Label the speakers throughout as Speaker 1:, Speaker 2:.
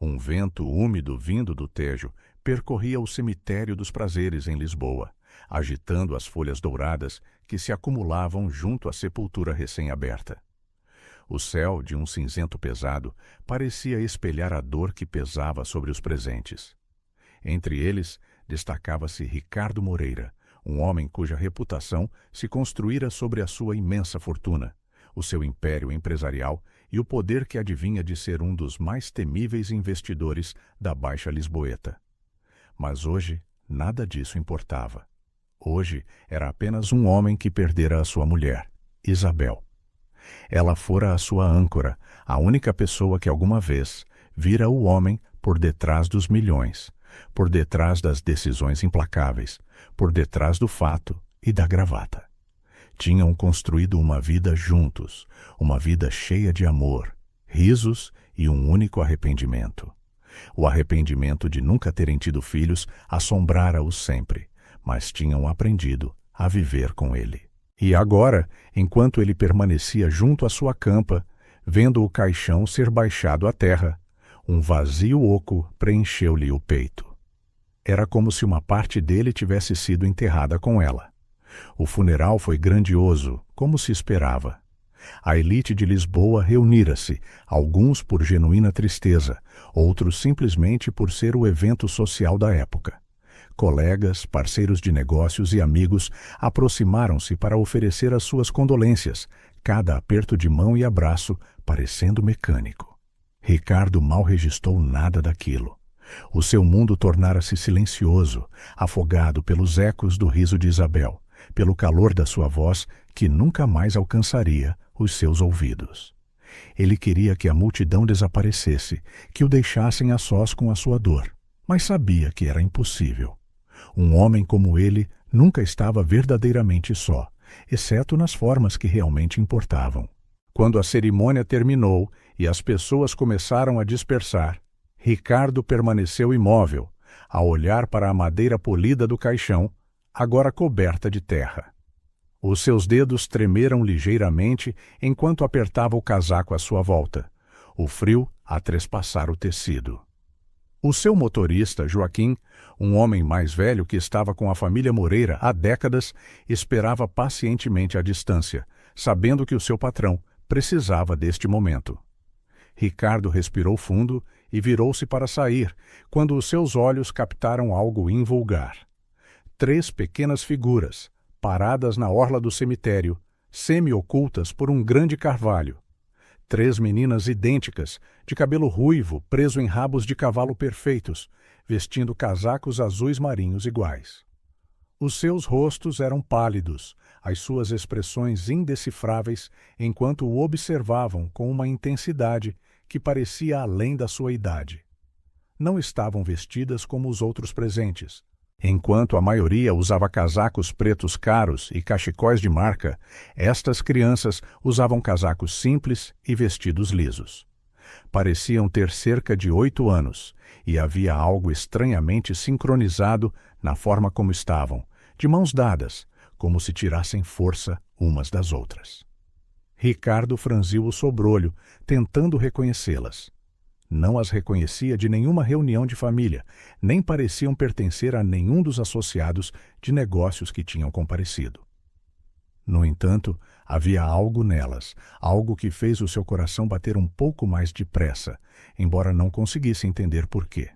Speaker 1: Um vento úmido vindo do Tejo percorria o cemitério dos Prazeres em Lisboa, agitando as folhas douradas que se acumulavam junto à sepultura recém-aberta. O céu, de um cinzento pesado, parecia espelhar a dor que pesava sobre os presentes. Entre eles, destacava-se Ricardo Moreira, um homem cuja reputação se construíra sobre a sua imensa fortuna, o seu império empresarial e o poder que adivinha de ser um dos mais temíveis investidores da Baixa Lisboeta. Mas hoje, nada disso importava. Hoje era apenas um homem que perdera a sua mulher, Isabel. Ela fora a sua âncora, a única pessoa que alguma vez vira o homem por detrás dos milhões, por detrás das decisões implacáveis, por detrás do fato e da gravata. Tinham construído uma vida juntos, uma vida cheia de amor, risos e um único arrependimento. O arrependimento de nunca terem tido filhos assombrara-os sempre, mas tinham aprendido a viver com ele. E agora, enquanto ele permanecia junto à sua campa, vendo o caixão ser baixado à terra, um vazio oco preencheu-lhe o peito. Era como se uma parte dele tivesse sido enterrada com ela. O funeral foi grandioso, como se esperava. A elite de Lisboa reunira-se, alguns por genuína tristeza, outros simplesmente por ser o evento social da época. Colegas, parceiros de negócios e amigos aproximaram-se para oferecer as suas condolências, cada aperto de mão e abraço parecendo mecânico. Ricardo mal registrou nada daquilo. O seu mundo tornara-se silencioso, afogado pelos ecos do riso de Isabel, pelo calor da sua voz que nunca mais alcançaria os seus ouvidos. Ele queria que a multidão desaparecesse, que o deixassem a sós com a sua dor, mas sabia que era impossível. Um homem como ele nunca estava verdadeiramente só, exceto nas formas que realmente importavam. Quando a cerimônia terminou e as pessoas começaram a dispersar, Ricardo permaneceu imóvel, a olhar para a madeira polida do caixão, agora coberta de terra. Os seus dedos tremeram ligeiramente enquanto apertava o casaco à sua volta, o frio a trespassar o tecido. O seu motorista, Joaquim, um homem mais velho que estava com a família Moreira há décadas, esperava pacientemente à distância, sabendo que o seu patrão precisava deste momento. Ricardo respirou fundo e virou-se para sair, quando os seus olhos captaram algo invulgar. 3 pequenas figuras, paradas na orla do cemitério, semi-ocultas por um grande carvalho. 3 meninas idênticas, de cabelo ruivo preso em rabos de cavalo perfeitos, vestindo casacos azuis marinhos iguais. Os seus rostos eram pálidos, as suas expressões indecifráveis, enquanto o observavam com uma intensidade que parecia além da sua idade. Não estavam vestidas como os outros presentes. Enquanto a maioria usava casacos pretos caros e cachecóis de marca, estas crianças usavam casacos simples e vestidos lisos. Pareciam ter cerca de 8 anos, e havia algo estranhamente sincronizado na forma como estavam, de mãos dadas, como se tirassem força umas das outras. Ricardo franziu o sobrolho, tentando reconhecê-las. Não as reconhecia de nenhuma reunião de família, nem pareciam pertencer a nenhum dos associados de negócios que tinham comparecido. No entanto, havia algo nelas, algo que fez o seu coração bater um pouco mais depressa, embora não conseguisse entender por quê.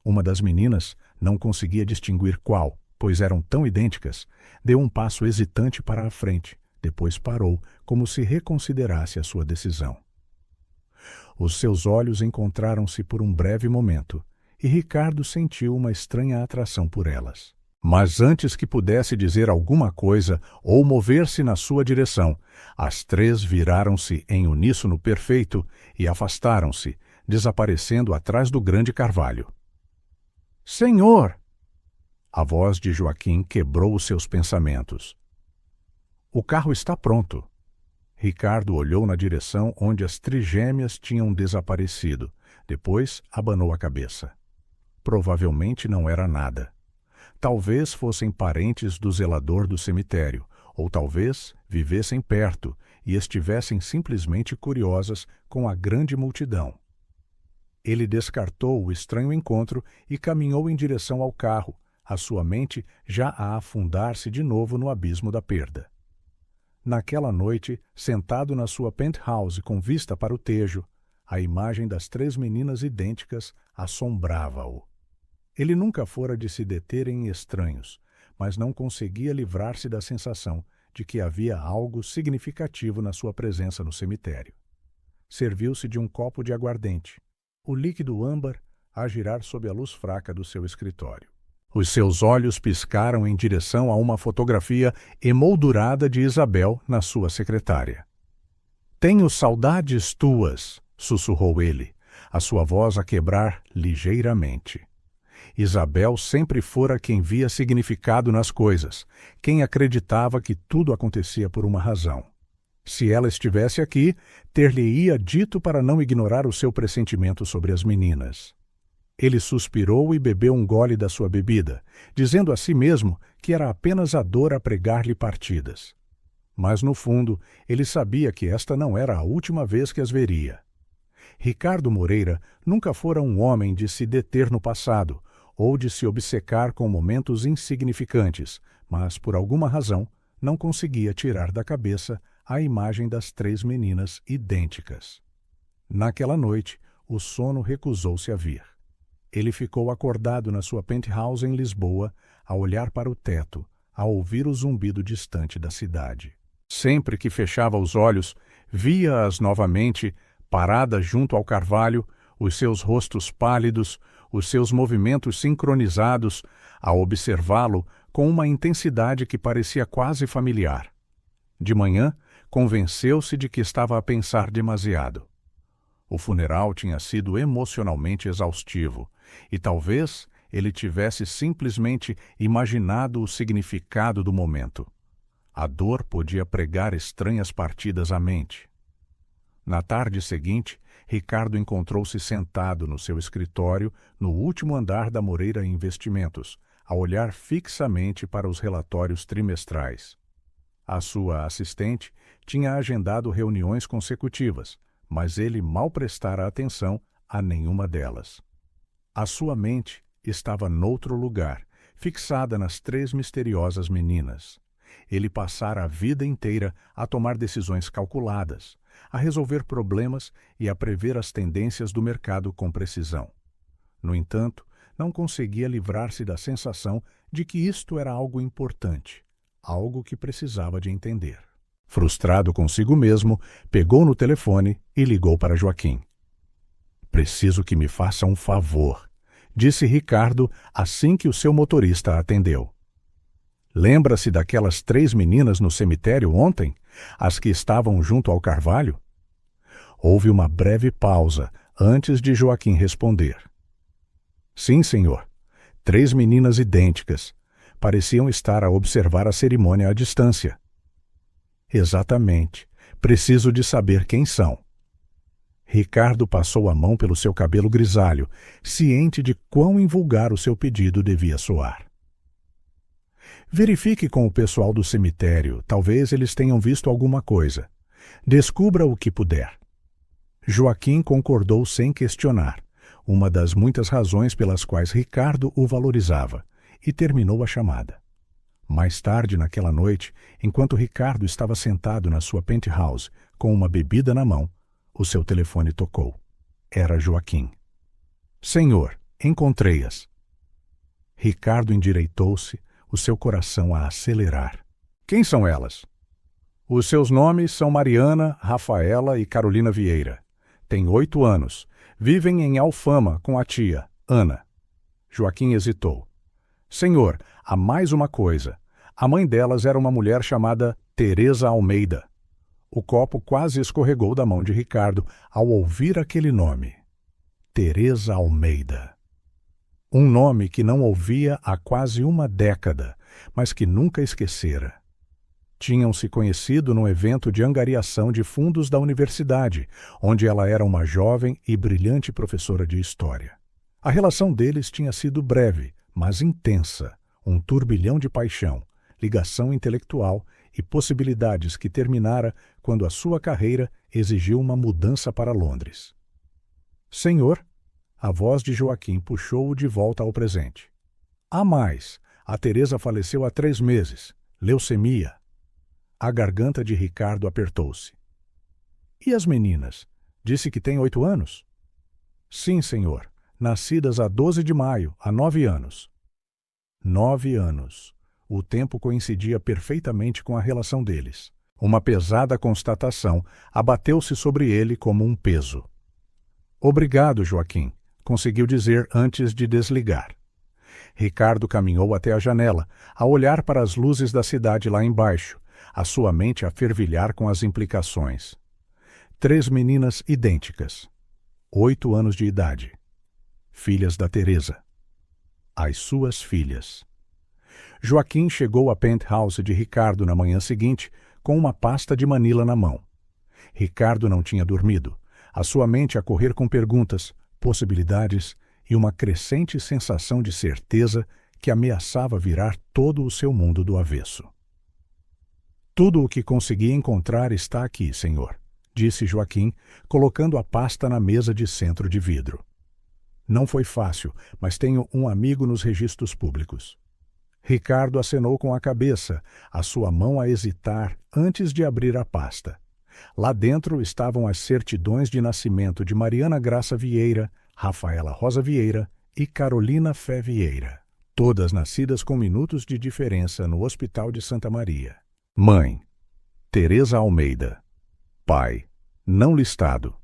Speaker 1: Uma das meninas, não conseguia distinguir qual, pois eram tão idênticas, deu um passo hesitante para a frente, depois parou, como se reconsiderasse a sua decisão. Os seus olhos encontraram-se por um breve momento, e Ricardo sentiu uma estranha atração por elas. Mas antes que pudesse dizer alguma coisa ou mover-se na sua direção, as 3 viraram-se em uníssono perfeito e afastaram-se, desaparecendo atrás do grande carvalho. — Senhor! A voz de Joaquim quebrou os seus pensamentos. — O carro está pronto. Ricardo olhou na direção onde as trigêmeas tinham desaparecido. Depois abanou a cabeça. Provavelmente não era nada. Talvez fossem parentes do zelador do cemitério, ou talvez vivessem perto e estivessem simplesmente curiosas com a grande multidão. Ele descartou o estranho encontro e caminhou em direção ao carro, a sua mente já a afundar-se de novo no abismo da perda. Naquela noite, sentado na sua penthouse com vista para o Tejo, a imagem das 3 meninas idênticas assombrava-o. Ele nunca fora de se deter em estranhos, mas não conseguia livrar-se da sensação de que havia algo significativo na sua presença no cemitério. Serviu-se de um copo de aguardente, o líquido âmbar a girar sob a luz fraca do seu escritório. Os seus olhos piscaram em direção a uma fotografia emoldurada de Isabel na sua secretária. "Tenho saudades tuas", sussurrou ele, a sua voz a quebrar ligeiramente. Isabel sempre fora quem via significado nas coisas, quem acreditava que tudo acontecia por uma razão. Se ela estivesse aqui, ter-lhe-ia dito para não ignorar o seu pressentimento sobre as meninas. Ele suspirou e bebeu um gole da sua bebida, dizendo a si mesmo que era apenas a dor a pregar-lhe partidas. Mas, no fundo, ele sabia que esta não era a última vez que as veria. Ricardo Moreira nunca fora um homem de se deter no passado, ou de se obcecar com momentos insignificantes, mas, por alguma razão, não conseguia tirar da cabeça a imagem das 3 meninas idênticas. Naquela noite, o sono recusou-se a vir. Ele ficou acordado na sua penthouse em Lisboa, a olhar para o teto, a ouvir o zumbido distante da cidade. Sempre que fechava os olhos, via-as novamente, paradas junto ao carvalho, os seus rostos pálidos, os seus movimentos sincronizados, a observá-lo com uma intensidade que parecia quase familiar. De manhã, convenceu-se de que estava a pensar demasiado. O funeral tinha sido emocionalmente exaustivo, e talvez ele tivesse simplesmente imaginado o significado do momento. A dor podia pregar estranhas partidas à mente. Na tarde seguinte, Ricardo encontrou-se sentado no seu escritório, no último andar da Moreira Investimentos, a olhar fixamente para os relatórios trimestrais. A sua assistente tinha agendado reuniões consecutivas, mas ele mal prestara atenção a nenhuma delas. A sua mente estava noutro lugar, fixada nas 3 misteriosas meninas. Ele passara a vida inteira a tomar decisões calculadas, a resolver problemas e a prever as tendências do mercado com precisão. No entanto, não conseguia livrar-se da sensação de que isto era algo importante, algo que precisava de entender. Frustrado consigo mesmo, pegou no telefone e ligou para Joaquim. "Preciso que me faça um favor", disse Ricardo assim que o seu motorista atendeu. "Lembra-se daquelas 3 meninas no cemitério ontem? As que estavam junto ao carvalho?" Houve uma breve pausa antes de Joaquim responder. "Sim, senhor. 3 meninas idênticas. Pareciam estar a observar a cerimônia à distância." "Exatamente. Preciso de saber quem são." Ricardo passou a mão pelo seu cabelo grisalho, ciente de quão invulgar o seu pedido devia soar. "Verifique com o pessoal do cemitério. Talvez eles tenham visto alguma coisa. Descubra o que puder." Joaquim concordou sem questionar, uma das muitas razões pelas quais Ricardo o valorizava, e terminou a chamada. Mais tarde naquela noite, enquanto Ricardo estava sentado na sua penthouse com uma bebida na mão, o seu telefone tocou. Era Joaquim. "Senhor, encontrei-as." Ricardo endireitou-se, o seu coração a acelerar. "Quem são elas?" "Os seus nomes são Mariana, Rafaela e Carolina Vieira. Têm 8 anos. Vivem em Alfama com a tia, Ana." Joaquim hesitou. "Senhor, há mais uma coisa. A mãe delas era uma mulher chamada Teresa Almeida." O copo quase escorregou da mão de Ricardo ao ouvir aquele nome. Teresa Almeida. Um nome que não ouvia há quase uma década, mas que nunca esquecera. Tinham se conhecido num evento de angariação de fundos da universidade, onde ela era uma jovem e brilhante professora de história. A relação deles tinha sido breve, mas intensa, um turbilhão de paixão, ligação intelectual e possibilidades que terminara quando a sua carreira exigiu uma mudança para Londres. "Senhor?" A voz de Joaquim puxou-o de volta ao presente. Há mais. A Teresa faleceu há 3 meses. Leucemia. A garganta de Ricardo apertou-se. E as meninas? Disse que tem 8 anos? Sim, senhor. Nascidas a 12 de maio, há 9 anos. 9 anos. O tempo coincidia perfeitamente com a relação deles. Uma pesada constatação abateu-se sobre ele como um peso. Obrigado, Joaquim, conseguiu dizer antes de desligar. Ricardo caminhou até a janela, a olhar para as luzes da cidade lá embaixo, a sua mente a fervilhar com as implicações. 3 meninas idênticas, 8 anos de idade, filhas da Teresa. As suas filhas. Joaquim chegou à penthouse de Ricardo na manhã seguinte com uma pasta de Manila na mão. Ricardo não tinha dormido, a sua mente a correr com perguntas, possibilidades e uma crescente sensação de certeza que ameaçava virar todo o seu mundo do avesso. Tudo o que consegui encontrar está aqui, senhor, disse Joaquim, colocando a pasta na mesa de centro de vidro. Não foi fácil, mas tenho um amigo nos registros públicos. Ricardo acenou com a cabeça, a sua mão a hesitar antes de abrir a pasta. Lá dentro estavam as certidões de nascimento de Mariana Graça Vieira, Rafaela Rosa Vieira e Carolina Fé Vieira, todas nascidas com minutos de diferença no Hospital de Santa Maria. Mãe: Teresa Almeida. Pai: não listado.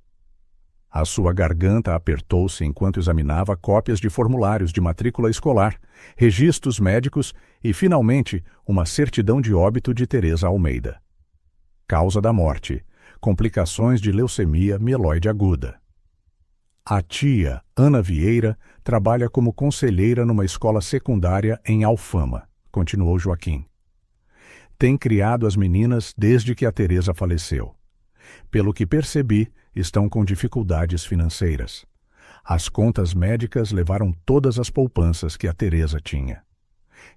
Speaker 1: A sua garganta apertou-se enquanto examinava cópias de formulários de matrícula escolar, registros médicos e, finalmente, uma certidão de óbito de Teresa Almeida. Causa da morte: complicações de leucemia mieloide aguda. A tia, Ana Vieira, trabalha como conselheira numa escola secundária em Alfama, continuou Joaquim. Tem criado as meninas desde que a Teresa faleceu. Pelo que percebi, estão com dificuldades financeiras. As contas médicas levaram todas as poupanças que a Teresa tinha.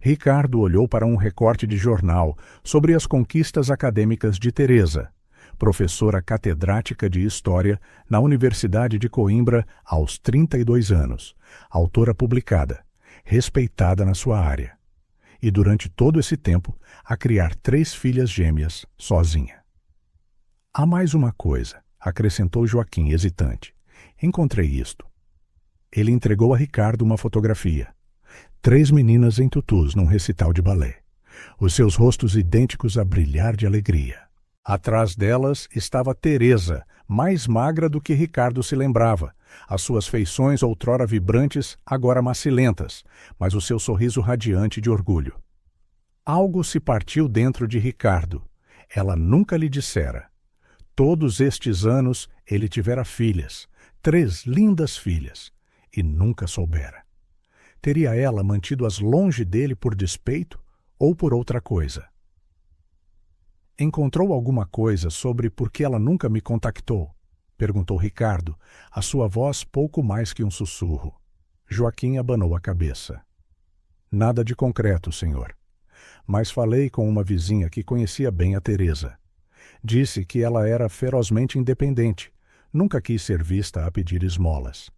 Speaker 1: Ricardo olhou para um recorte de jornal sobre as conquistas acadêmicas de Teresa, professora catedrática de História na Universidade de Coimbra aos 32 anos, autora publicada, respeitada na sua área. E durante todo esse tempo, a criar 3 filhas gêmeas sozinha. Há mais uma coisa, acrescentou Joaquim, hesitante. Encontrei isto. Ele entregou a Ricardo uma fotografia. 3 meninas em tutus num recital de balé. Os seus rostos idênticos a brilhar de alegria. Atrás delas estava Teresa, mais magra do que Ricardo se lembrava. As suas feições outrora vibrantes, agora macilentas, mas o seu sorriso radiante de orgulho. Algo se partiu dentro de Ricardo. Ela nunca lhe dissera. Todos estes anos ele tivera filhas, 3 lindas filhas, e nunca soubera. Teria ela mantido-as longe dele por despeito ou por outra coisa? Encontrou alguma coisa sobre por que ela nunca me contactou? Perguntou Ricardo, a sua voz pouco mais que um sussurro. Joaquim abanou a cabeça. Nada de concreto, senhor. Mas falei com uma vizinha que conhecia bem a Teresa. Disse que ela era ferozmente independente, nunca quis ser vista a pedir esmolas.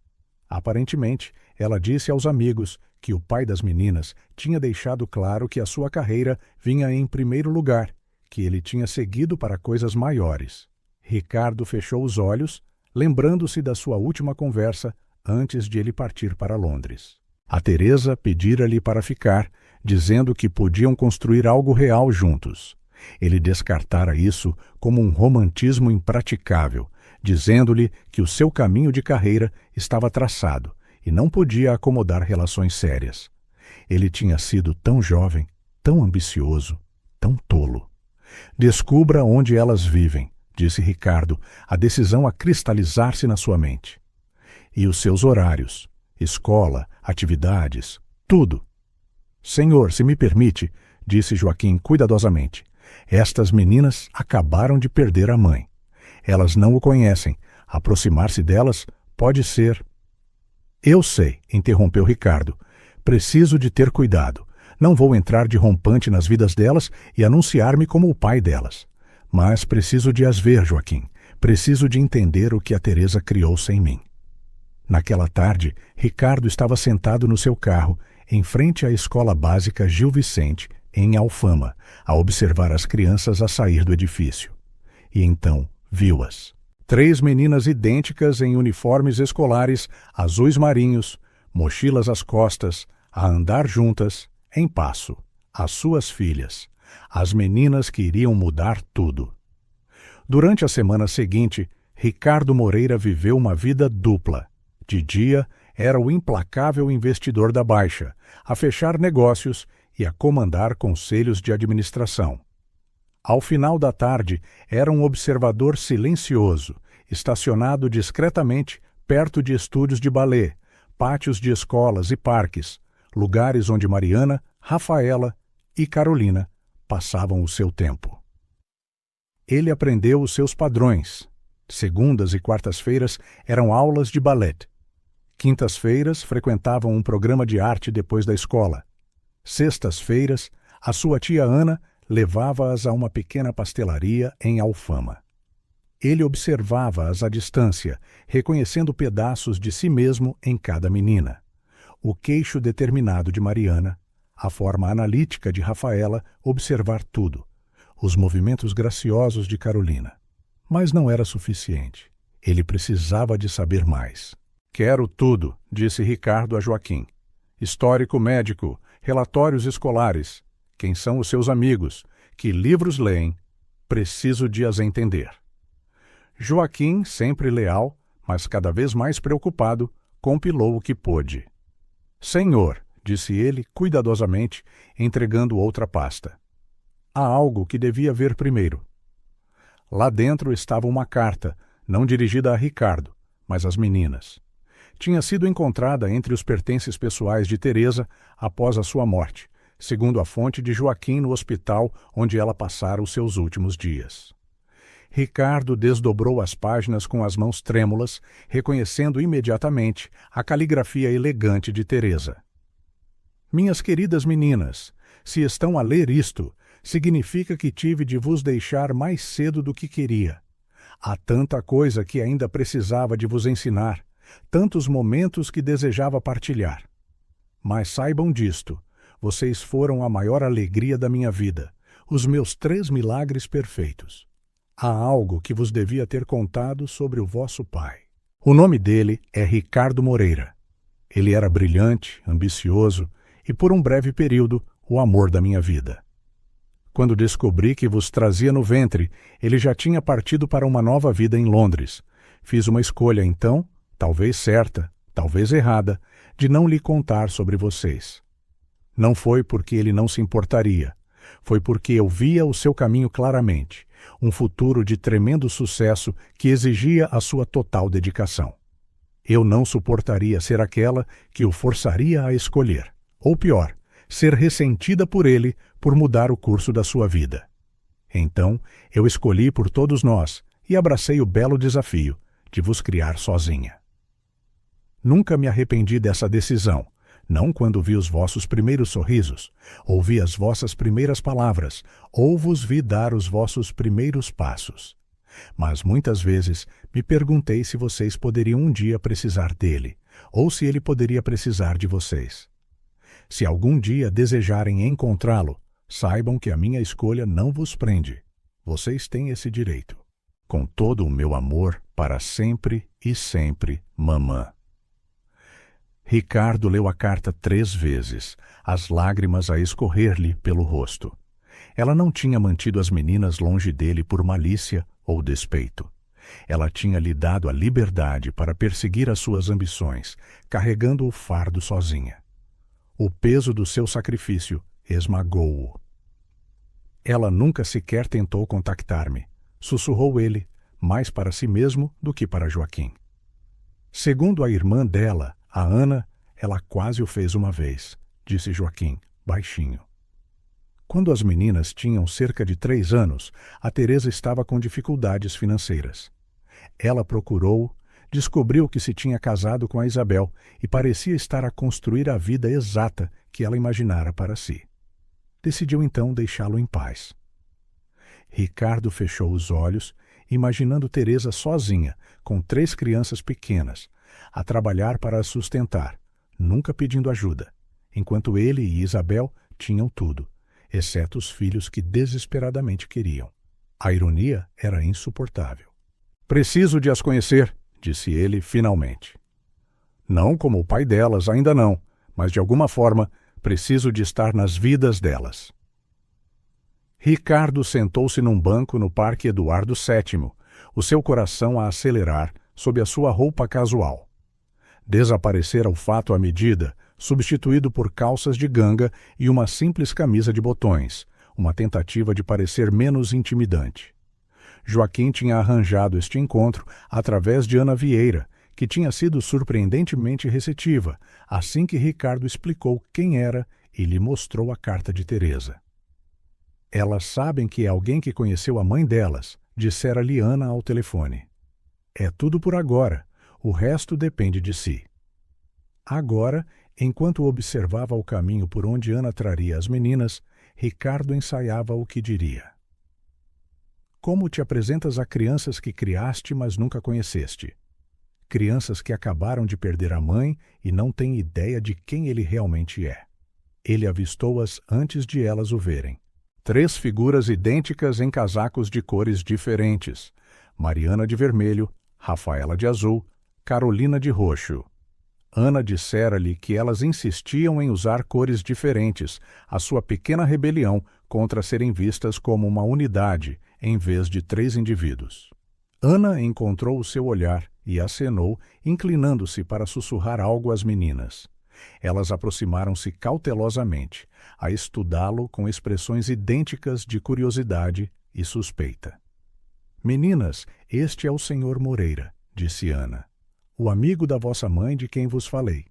Speaker 1: Aparentemente, ela disse aos amigos que o pai das meninas tinha deixado claro que a sua carreira vinha em primeiro lugar, que ele tinha seguido para coisas maiores. Ricardo fechou os olhos, lembrando-se da sua última conversa antes de ele partir para Londres. A Teresa pedira-lhe para ficar, dizendo que podiam construir algo real juntos. Ele descartara isso como um romantismo impraticável, dizendo-lhe que o seu caminho de carreira estava traçado e não podia acomodar relações sérias. Ele tinha sido tão jovem, tão ambicioso, tão tolo. Descubra onde elas vivem, disse Ricardo, a decisão a cristalizar-se na sua mente. E os seus horários, escola, atividades, tudo. Senhor, se me permite, disse Joaquim cuidadosamente, estas meninas acabaram de perder a mãe. Elas não o conhecem. Aproximar-se delas pode ser... Eu sei, interrompeu Ricardo. Preciso de ter cuidado. Não vou entrar de rompante nas vidas delas e anunciar-me como o pai delas. Mas preciso de as ver, Joaquim. Preciso de entender o que a Teresa criou sem mim. Naquela tarde, Ricardo estava sentado no seu carro, em frente à Escola Básica Gil Vicente, em Alfama, a observar as crianças a sair do edifício. E então viu-as. 3 meninas idênticas em uniformes escolares, azuis marinhos, mochilas às costas, a andar juntas, em passo, as suas filhas, as meninas que iriam mudar tudo. Durante a semana seguinte, Ricardo Moreira viveu uma vida dupla. De dia, era o implacável investidor da Baixa, a fechar negócios e a comandar conselhos de administração. Ao final da tarde, era um observador silencioso, estacionado discretamente perto de estúdios de balé, pátios de escolas e parques, lugares onde Mariana, Rafaela e Carolina passavam o seu tempo. Ele aprendeu os seus padrões. Segundas e quartas-feiras eram aulas de balé. Quintas-feiras frequentavam um programa de arte depois da escola. Sextas-feiras, a sua tia Ana levava-as a uma pequena pastelaria em Alfama. Ele observava-as à distância, reconhecendo pedaços de si mesmo em cada menina. O queixo determinado de Mariana, a forma analítica de Rafaela observar tudo, os movimentos graciosos de Carolina. Mas não era suficiente. Ele precisava de saber mais. Quero tudo, disse Ricardo a Joaquim. Histórico médico, relatórios escolares, quem são os seus amigos, que livros leem, preciso de as entender. Joaquim, sempre leal, mas cada vez mais preocupado, compilou o que pôde. Senhor, disse ele cuidadosamente, entregando outra pasta. Há algo que devia ver primeiro. Lá dentro estava uma carta, não dirigida a Ricardo, mas às meninas. Tinha sido encontrada entre os pertences pessoais de Teresa após a sua morte, segundo a fonte de Joaquim no hospital onde ela passara os seus últimos dias. Ricardo desdobrou as páginas com as mãos trêmulas, reconhecendo imediatamente a caligrafia elegante de Teresa. Minhas queridas meninas, se estão a ler isto, significa que tive de vos deixar mais cedo do que queria. Há tanta coisa que ainda precisava de vos ensinar, tantos momentos que desejava partilhar. Mas saibam disto, vocês foram a maior alegria da minha vida, os meus 3 milagres perfeitos. Há algo que vos devia ter contado sobre o vosso pai. O nome dele é Ricardo Moreira. Ele era brilhante, ambicioso e, por um breve período, o amor da minha vida. Quando descobri que vos trazia no ventre, ele já tinha partido para uma nova vida em Londres. Fiz uma escolha, então, talvez certa, talvez errada, de não lhe contar sobre vocês. Não foi porque ele não se importaria. Foi porque eu via o seu caminho claramente, um futuro de tremendo sucesso que exigia a sua total dedicação. Eu não suportaria ser aquela que o forçaria a escolher, ou pior, ser ressentida por ele por mudar o curso da sua vida. Então, eu escolhi por todos nós e abracei o belo desafio de vos criar sozinha. Nunca me arrependi dessa decisão, não quando vi os vossos primeiros sorrisos, ouvi as vossas primeiras palavras, ou vos vi dar os vossos primeiros passos. Mas muitas vezes me perguntei se vocês poderiam um dia precisar dele, ou se ele poderia precisar de vocês. Se algum dia desejarem encontrá-lo, saibam que a minha escolha não vos prende. Vocês têm esse direito. Com todo o meu amor, para sempre e sempre, mamã. Ricardo leu a carta 3 vezes, as lágrimas a escorrer-lhe pelo rosto. Ela não tinha mantido as meninas longe dele por malícia ou despeito. Ela tinha lhe dado a liberdade para perseguir as suas ambições, carregando o fardo sozinha. O peso do seu sacrifício esmagou-o. Ela nunca sequer tentou contactar-me, sussurrou ele, mais para si mesmo do que para Joaquim. Segundo a irmã dela, a Ana, ela quase o fez uma vez, disse Joaquim, baixinho. Quando as meninas tinham cerca de 3 anos, a Teresa estava com dificuldades financeiras. Ela procurou, descobriu que se tinha casado com a Isabel e parecia estar a construir a vida exata que ela imaginara para si. Decidiu então deixá-lo em paz. Ricardo fechou os olhos, imaginando Teresa sozinha, com 3 crianças pequenas, a trabalhar para a sustentar, nunca pedindo ajuda, enquanto ele e Isabel tinham tudo, exceto os filhos que desesperadamente queriam. A ironia era insuportável. Preciso de as conhecer, disse ele finalmente. Não como o pai delas, ainda não, mas de alguma forma preciso de estar nas vidas delas. Ricardo sentou-se num banco no Parque Eduardo VII, o seu coração a acelerar sob a sua roupa casual. Desaparecera o fato à medida, substituído por calças de ganga e uma simples camisa de botões, uma tentativa de parecer menos intimidante. Joaquim tinha arranjado este encontro através de Ana Vieira, que tinha sido surpreendentemente receptiva assim que Ricardo explicou quem era e lhe mostrou a carta de Teresa. Elas sabem que é alguém que conheceu a mãe delas, dissera-lhe Ana ao telefone. É tudo por agora, o resto depende de si. Agora, enquanto observava o caminho por onde Ana traria as meninas, Ricardo ensaiava o que diria. Como te apresentas a crianças que criaste, mas nunca conheceste? Crianças que acabaram de perder a mãe e não têm ideia de quem ele realmente é. Ele avistou-as antes de elas o verem. 3 figuras idênticas em casacos de cores diferentes. Mariana de vermelho, Rafaela de azul, Carolina de roxo. Ana dissera-lhe que elas insistiam em usar cores diferentes, a sua pequena rebelião contra serem vistas como uma unidade, em vez de 3 indivíduos. Ana encontrou o seu olhar e acenou, inclinando-se para sussurrar algo às meninas. Elas aproximaram-se cautelosamente, a estudá-lo com expressões idênticas de curiosidade e suspeita. Meninas, este é o senhor Moreira, disse Ana, o amigo da vossa mãe de quem vos falei.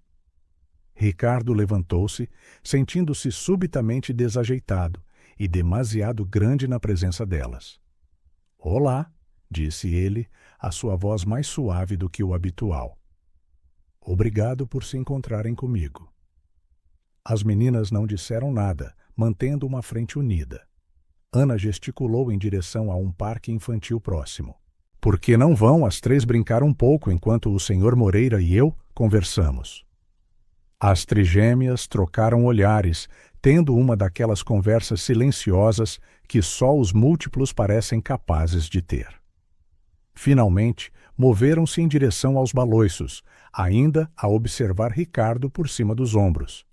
Speaker 1: Ricardo levantou-se, sentindo-se subitamente desajeitado e demasiado grande na presença delas. Olá, disse ele, a sua voz mais suave do que o habitual. Obrigado por se encontrarem comigo. As meninas não disseram nada, mantendo uma frente unida. Ana gesticulou em direção a um parque infantil próximo. Por que não vão as 3 brincar um pouco enquanto o senhor Moreira e eu conversamos? As trigêmeas trocaram olhares, tendo uma daquelas conversas silenciosas que só os múltiplos parecem capazes de ter. Finalmente, moveram-se em direção aos baloiços, ainda a observar Ricardo por cima dos ombros.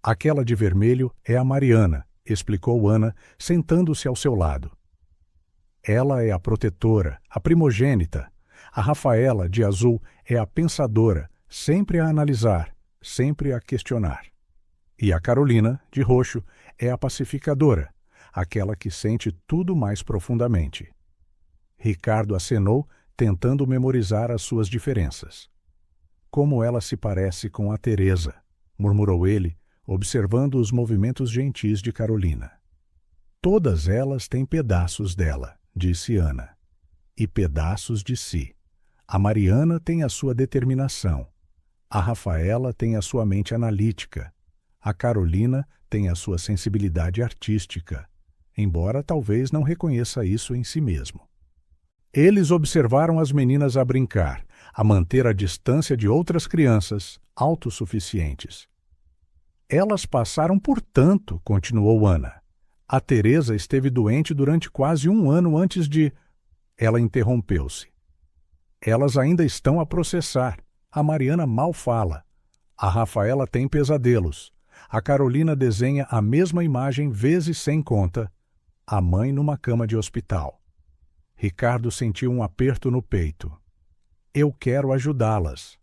Speaker 1: Aquela de vermelho é a Mariana, explicou Ana, sentando-se ao seu lado. Ela é a protetora, a primogênita. A Rafaela, de azul, é a pensadora, sempre a analisar, sempre a questionar. E a Carolina, de roxo, é a pacificadora, aquela que sente tudo mais profundamente. Ricardo acenou, tentando memorizar as suas diferenças. Como ela se parece com a Teresa, murmurou ele, observando os movimentos gentis de Carolina. Todas elas têm pedaços dela, disse Ana, e pedaços de si. A Mariana tem a sua determinação. A Rafaela tem a sua mente analítica. A Carolina tem a sua sensibilidade artística, embora talvez não reconheça isso em si mesmo. Eles observaram as meninas a brincar, a manter a distância de outras crianças, autossuficientes. Elas passaram por tanto, continuou Ana. A Teresa esteve doente durante quase 1 ano antes de... Ela interrompeu-se. Elas ainda estão a processar. A Mariana mal fala. A Rafaela tem pesadelos. A Carolina desenha a mesma imagem vezes sem conta. A mãe numa cama de hospital. Ricardo sentiu um aperto no peito. Eu quero ajudá-las.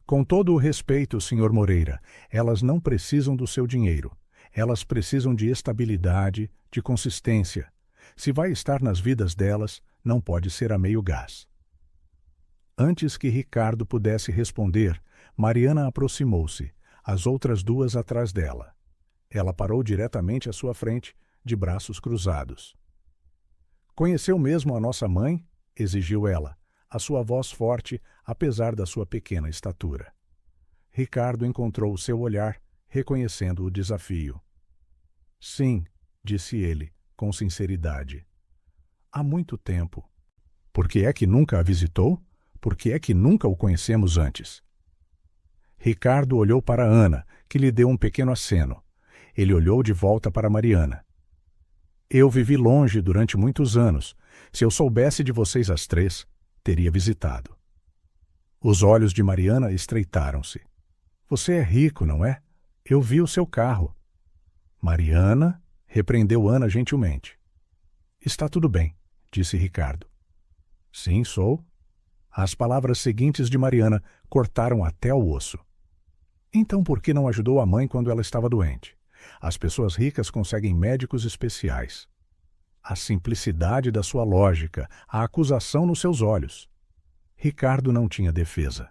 Speaker 1: Com todo o respeito, Sr. Moreira, elas não precisam do seu dinheiro. Elas precisam de estabilidade, de consistência. Se vai estar nas vidas delas, não pode ser a meio gás. Antes que Ricardo pudesse responder, Mariana aproximou-se, as outras 2 atrás dela. Ela parou diretamente à sua frente, de braços cruzados. Conheceu mesmo a nossa mãe? Exigiu ela, a sua voz forte, apesar da sua pequena estatura. Ricardo encontrou o seu olhar, reconhecendo o desafio. Sim, disse ele, com sinceridade. Há muito tempo. Por que é que nunca a visitou? Por que é que nunca o conhecemos antes? Ricardo olhou para Ana, que lhe deu um pequeno aceno. Ele olhou de volta para Mariana. Eu vivi longe durante muitos anos. Se eu soubesse de vocês as três, teria visitado. Os olhos de Mariana estreitaram-se. Você é rico, não é? Eu vi o seu carro. Mariana, repreendeu Ana gentilmente. Está tudo bem, disse Ricardo. Sim, sou. As palavras seguintes de Mariana cortaram até o osso. Então por que não ajudou a mãe quando ela estava doente? As pessoas ricas conseguem médicos especiais. A simplicidade da sua lógica, a acusação nos seus olhos. Ricardo não tinha defesa.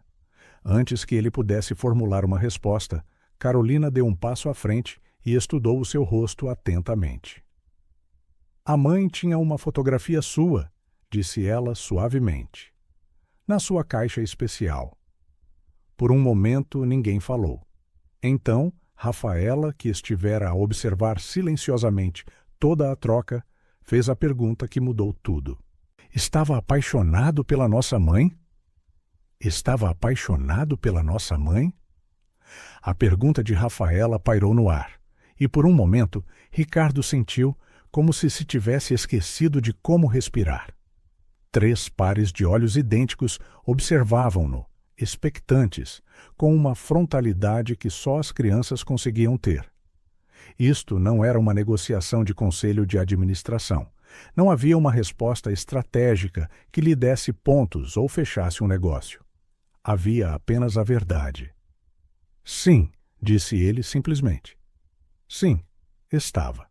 Speaker 1: Antes que ele pudesse formular uma resposta, Carolina deu um passo à frente e estudou o seu rosto atentamente. A mãe tinha uma fotografia sua, disse ela suavemente. Na sua caixa especial. Por um momento ninguém falou. Então, Rafaela, que estivera a observar silenciosamente toda a troca, fez a pergunta que mudou tudo. Estava apaixonado pela nossa mãe? Estava apaixonado pela nossa mãe? A pergunta de Rafaela pairou no ar, e por um momento Ricardo sentiu como se tivesse esquecido de como respirar. 3 pares de olhos idênticos observavam-no, expectantes, com uma frontalidade que só as crianças conseguiam ter. Isto não era uma negociação de conselho de administração. Não havia uma resposta estratégica que lhe desse pontos ou fechasse um negócio. Havia apenas a verdade. Sim, disse ele simplesmente. Sim, estava.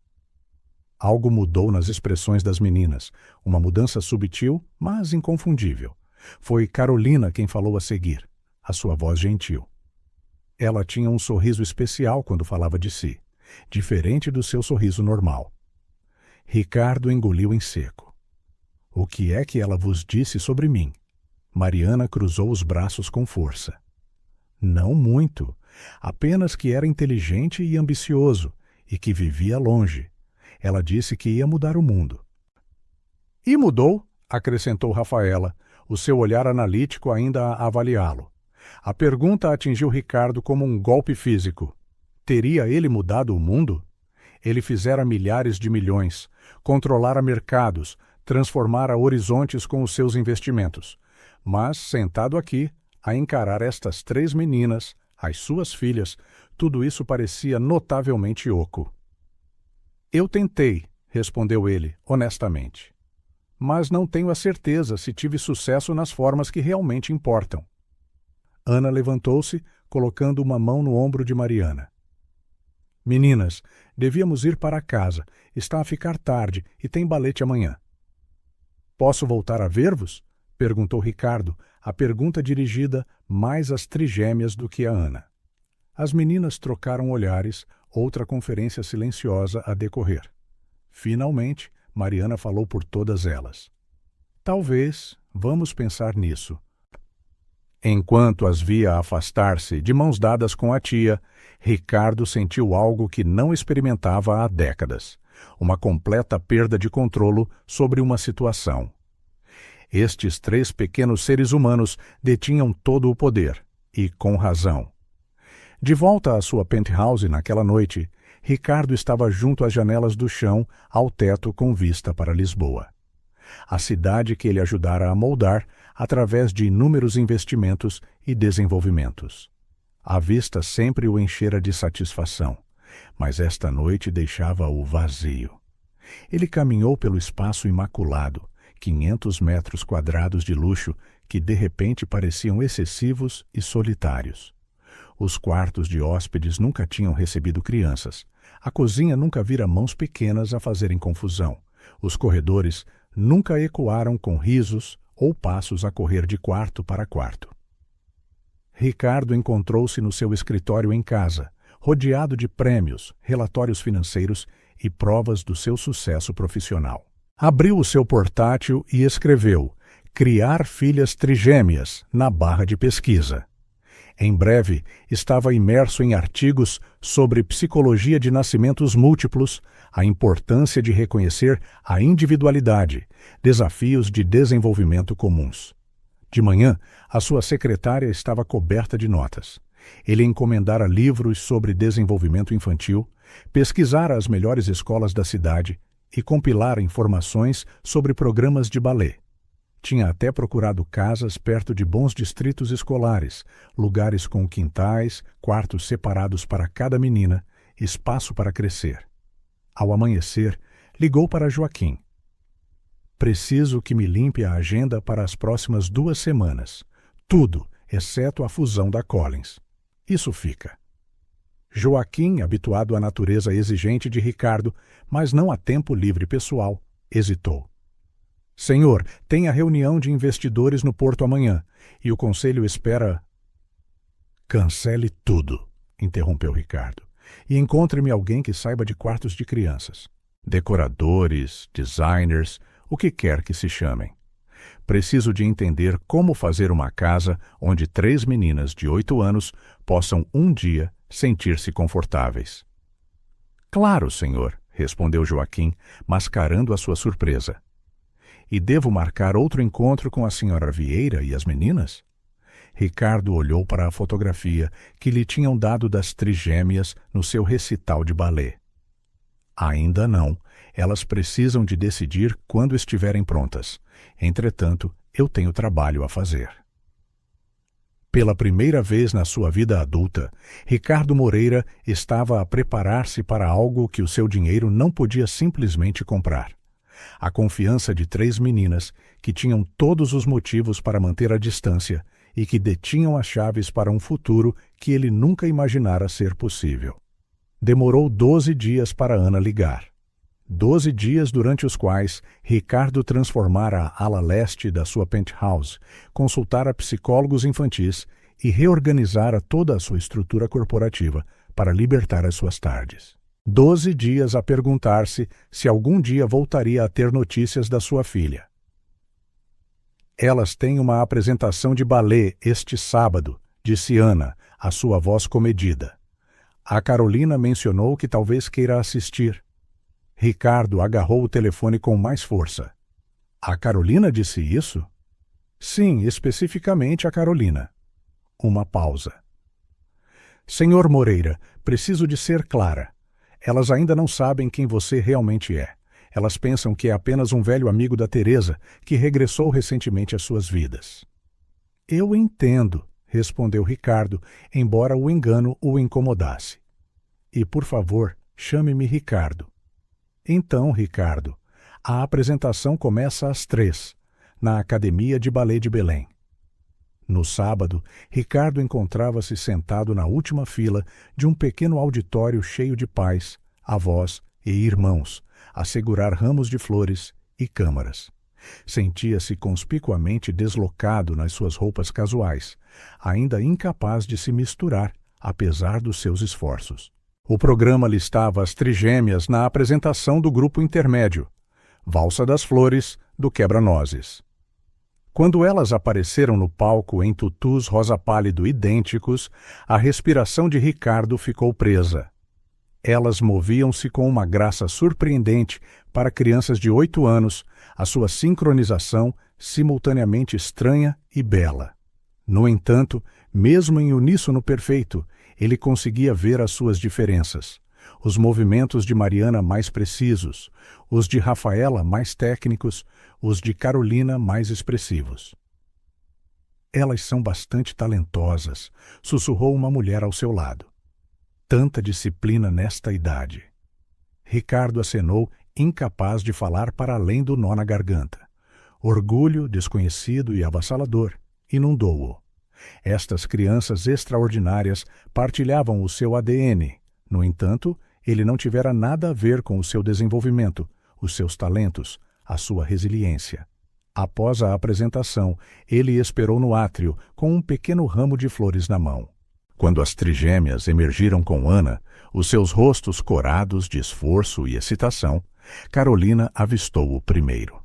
Speaker 1: Algo mudou nas expressões das meninas, uma mudança subtil, mas inconfundível. Foi Carolina quem falou a seguir, a sua voz gentil. Ela tinha um sorriso especial quando falava de si, diferente do seu sorriso normal. Ricardo engoliu em seco. O que é que ela vos disse sobre mim? Mariana cruzou os braços com força. Não muito, apenas que era inteligente e ambicioso, e que vivia longe. Ela disse que ia mudar o mundo. E mudou, acrescentou Rafaela, o seu olhar analítico ainda a avaliá-lo. A pergunta atingiu Ricardo como um golpe físico. Teria ele mudado o mundo? Ele fizera milhares de milhões, controlara mercados, transformara horizontes com os seus investimentos. Mas, sentado aqui, a encarar estas 3 meninas, as suas filhas, tudo isso parecia notavelmente oco. Eu tentei, respondeu ele, honestamente. Mas não tenho a certeza se tive sucesso nas formas que realmente importam. Ana levantou-se, colocando uma mão no ombro de Mariana. Meninas, devíamos ir para casa. Está a ficar tarde e tem balete amanhã. Posso voltar a ver-vos? Perguntou Ricardo, a pergunta dirigida mais às trigêmeas do que a Ana. As meninas trocaram olhares, outra conferência silenciosa a decorrer. Finalmente, Mariana falou por todas elas. Talvez, vamos pensar nisso. Enquanto as via afastar-se de mãos dadas com a tia, Ricardo sentiu algo que não experimentava há décadas, uma completa perda de controle sobre uma situação. Estes 3 pequenos seres humanos detinham todo o poder, e com razão. De volta à sua penthouse naquela noite, Ricardo estava junto às janelas do chão ao teto com vista para Lisboa. A cidade que ele ajudara a moldar através de inúmeros investimentos e desenvolvimentos. A vista sempre o enchera de satisfação, mas esta noite deixava-o vazio. Ele caminhou pelo espaço imaculado, 500 metros quadrados de luxo que de repente pareciam excessivos e solitários. Os quartos de hóspedes nunca tinham recebido crianças. A cozinha nunca vira mãos pequenas a fazerem confusão. Os corredores nunca ecoaram com risos ou passos a correr de quarto para quarto. Ricardo encontrou-se no seu escritório em casa, rodeado de prêmios, relatórios financeiros e provas do seu sucesso profissional. Abriu o seu portátil e escreveu "Criar filhas trigêmeas" na barra de pesquisa. Em breve, estava imerso em artigos sobre psicologia de nascimentos múltiplos, a importância de reconhecer a individualidade, desafios de desenvolvimento comuns. De manhã, a sua secretária estava coberta de notas. Ele encomendara livros sobre desenvolvimento infantil, pesquisara as melhores escolas da cidade e compilara informações sobre programas de balé. Tinha até procurado casas perto de bons distritos escolares, lugares com quintais, quartos separados para cada menina, espaço para crescer. Ao amanhecer, ligou para Joaquim. Preciso que me limpe a agenda para as próximas 2 semanas. Tudo, exceto a fusão da Collins. Isso fica. Joaquim, habituado à natureza exigente de Ricardo, mas não a tempo livre pessoal, hesitou. Senhor, tem a reunião de investidores no Porto amanhã, e o conselho espera... Cancele tudo, interrompeu Ricardo, e encontre-me alguém que saiba de quartos de crianças. Decoradores, designers, o que quer que se chamem. Preciso de entender como fazer uma casa onde 3 meninas de 8 anos possam um dia sentir-se confortáveis. Claro, senhor, respondeu Joaquim, mascarando a sua surpresa. E devo marcar outro encontro com a senhora Vieira e as meninas? Ricardo olhou para a fotografia que lhe tinham dado das trigêmeas no seu recital de balé. Ainda não. Elas precisam de decidir quando estiverem prontas. Entretanto, eu tenho trabalho a fazer. Pela primeira vez na sua vida adulta, Ricardo Moreira estava a preparar-se para algo que o seu dinheiro não podia simplesmente comprar. A confiança de 3 meninas que tinham todos os motivos para manter a distância e que detinham as chaves para um futuro que ele nunca imaginara ser possível. Demorou 12 dias para Ana ligar. 12 dias durante os quais Ricardo transformara a ala leste da sua penthouse, consultara psicólogos infantis e reorganizara toda a sua estrutura corporativa para libertar as suas tardes. 12 dias a perguntar-se se algum dia voltaria a ter notícias da sua filha. Elas têm uma apresentação de balé este sábado, disse Ana, a sua voz comedida. A Carolina mencionou que talvez queira assistir. Ricardo agarrou o telefone com mais força. A Carolina disse isso? Sim, especificamente a Carolina. Uma pausa. Senhor Moreira, preciso de ser clara. Elas ainda não sabem quem você realmente é. Elas pensam que é apenas um velho amigo da Teresa que regressou recentemente às suas vidas. Eu entendo, respondeu Ricardo, embora o engano o incomodasse. E, por favor, chame-me Ricardo. Então, Ricardo, a apresentação começa às 3, na Academia de Balé de Belém. No sábado, Ricardo encontrava-se sentado na última fila de um pequeno auditório cheio de pais, avós e irmãos, a segurar ramos de flores e câmaras. Sentia-se conspicuamente deslocado nas suas roupas casuais, ainda incapaz de se misturar, apesar dos seus esforços. O programa listava as trigêmeas na apresentação do grupo intermédio, Valsa das Flores, do Quebra-Nozes. Quando elas apareceram no palco em tutus rosa pálido idênticos, a respiração de Ricardo ficou presa. Elas moviam-se com uma graça surpreendente para crianças de 8 anos, a sua sincronização simultaneamente estranha e bela. No entanto, mesmo em uníssono perfeito, ele conseguia ver as suas diferenças. Os movimentos de Mariana mais precisos, os de Rafaela mais técnicos, os de Carolina mais expressivos. Elas são bastante talentosas, sussurrou uma mulher ao seu lado. Tanta disciplina nesta idade. Ricardo acenou, incapaz de falar para além do nó na garganta. Orgulho, desconhecido e avassalador, inundou-o. Estas crianças extraordinárias partilhavam o seu ADN. No entanto, ele não tivera nada a ver com o seu desenvolvimento, os seus talentos, a sua resiliência. Após a apresentação, ele esperou no átrio com um pequeno ramo de flores na mão. Quando as trigêmeas emergiram com Ana, os seus rostos corados de esforço e excitação, Carolina avistou-o primeiro.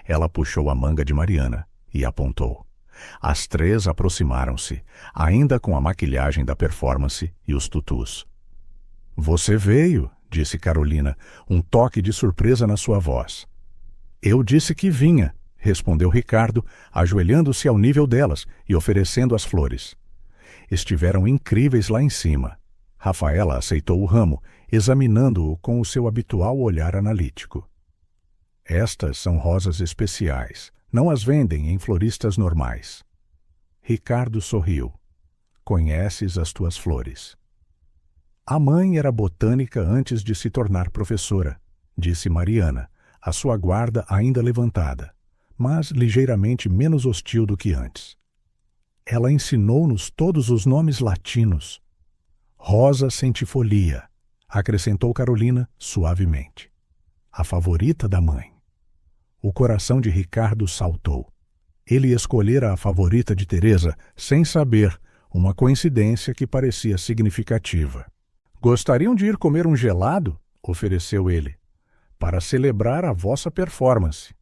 Speaker 1: Ela puxou a manga de Mariana e apontou. As 3 aproximaram-se, ainda com a maquilhagem da performance e os tutus. — Você veio, disse Carolina, um toque de surpresa na sua voz. — Eu disse que vinha, respondeu Ricardo, ajoelhando-se ao nível delas e oferecendo as flores. Estiveram incríveis lá em cima. Rafaela aceitou o ramo, examinando-o com o seu habitual olhar analítico. Estas são rosas especiais. Não as vendem em floristas normais. Ricardo sorriu. Conheces as tuas flores. A mãe era botânica antes de se tornar professora, disse Mariana, a sua guarda ainda levantada, mas ligeiramente menos hostil do que antes. Ela ensinou-nos todos os nomes latinos. Rosa centifolia, acrescentou Carolina suavemente. A favorita da mãe. O coração de Ricardo saltou. Ele escolhera a favorita de Teresa sem saber, uma coincidência que parecia significativa. Gostariam de ir comer um gelado? Ofereceu ele. Para celebrar a vossa performance.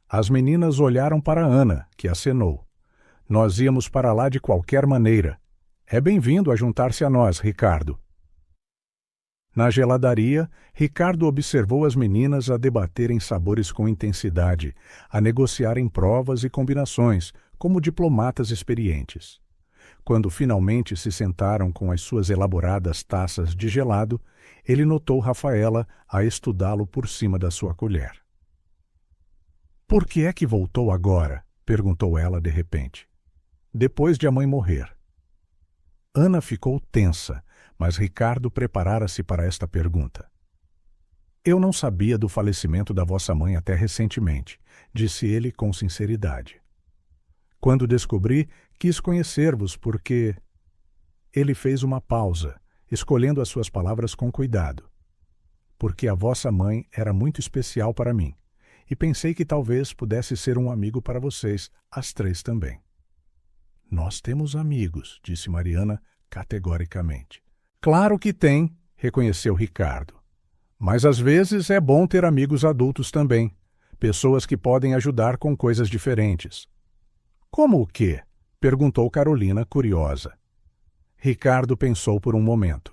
Speaker 1: As meninas olharam para Ana, que acenou. Nós íamos para lá de qualquer maneira. É bem-vindo a juntar-se a nós, Ricardo. Na geladaria, Ricardo observou as meninas a debaterem sabores com intensidade, a negociarem provas e combinações, como diplomatas experientes. Quando finalmente se sentaram com as suas elaboradas taças de gelado, ele notou Rafaela a estudá-lo por cima da sua colher. — Por que é que voltou agora? Perguntou ela de repente. Depois de a mãe morrer. Ana ficou tensa, mas Ricardo preparara-se para esta pergunta. Eu não sabia do falecimento da vossa mãe até recentemente, disse ele com sinceridade. Quando descobri, quis conhecer-vos porque... Ele fez uma pausa, escolhendo as suas palavras com cuidado. Porque a vossa mãe era muito especial para mim, e pensei que talvez pudesse ser um amigo para vocês, as três também. Nós temos amigos, disse Mariana categoricamente. Claro que tem, reconheceu Ricardo. Mas às vezes é bom ter amigos adultos também, pessoas que podem ajudar com coisas diferentes. Como o quê? Perguntou Carolina, curiosa. Ricardo pensou por um momento.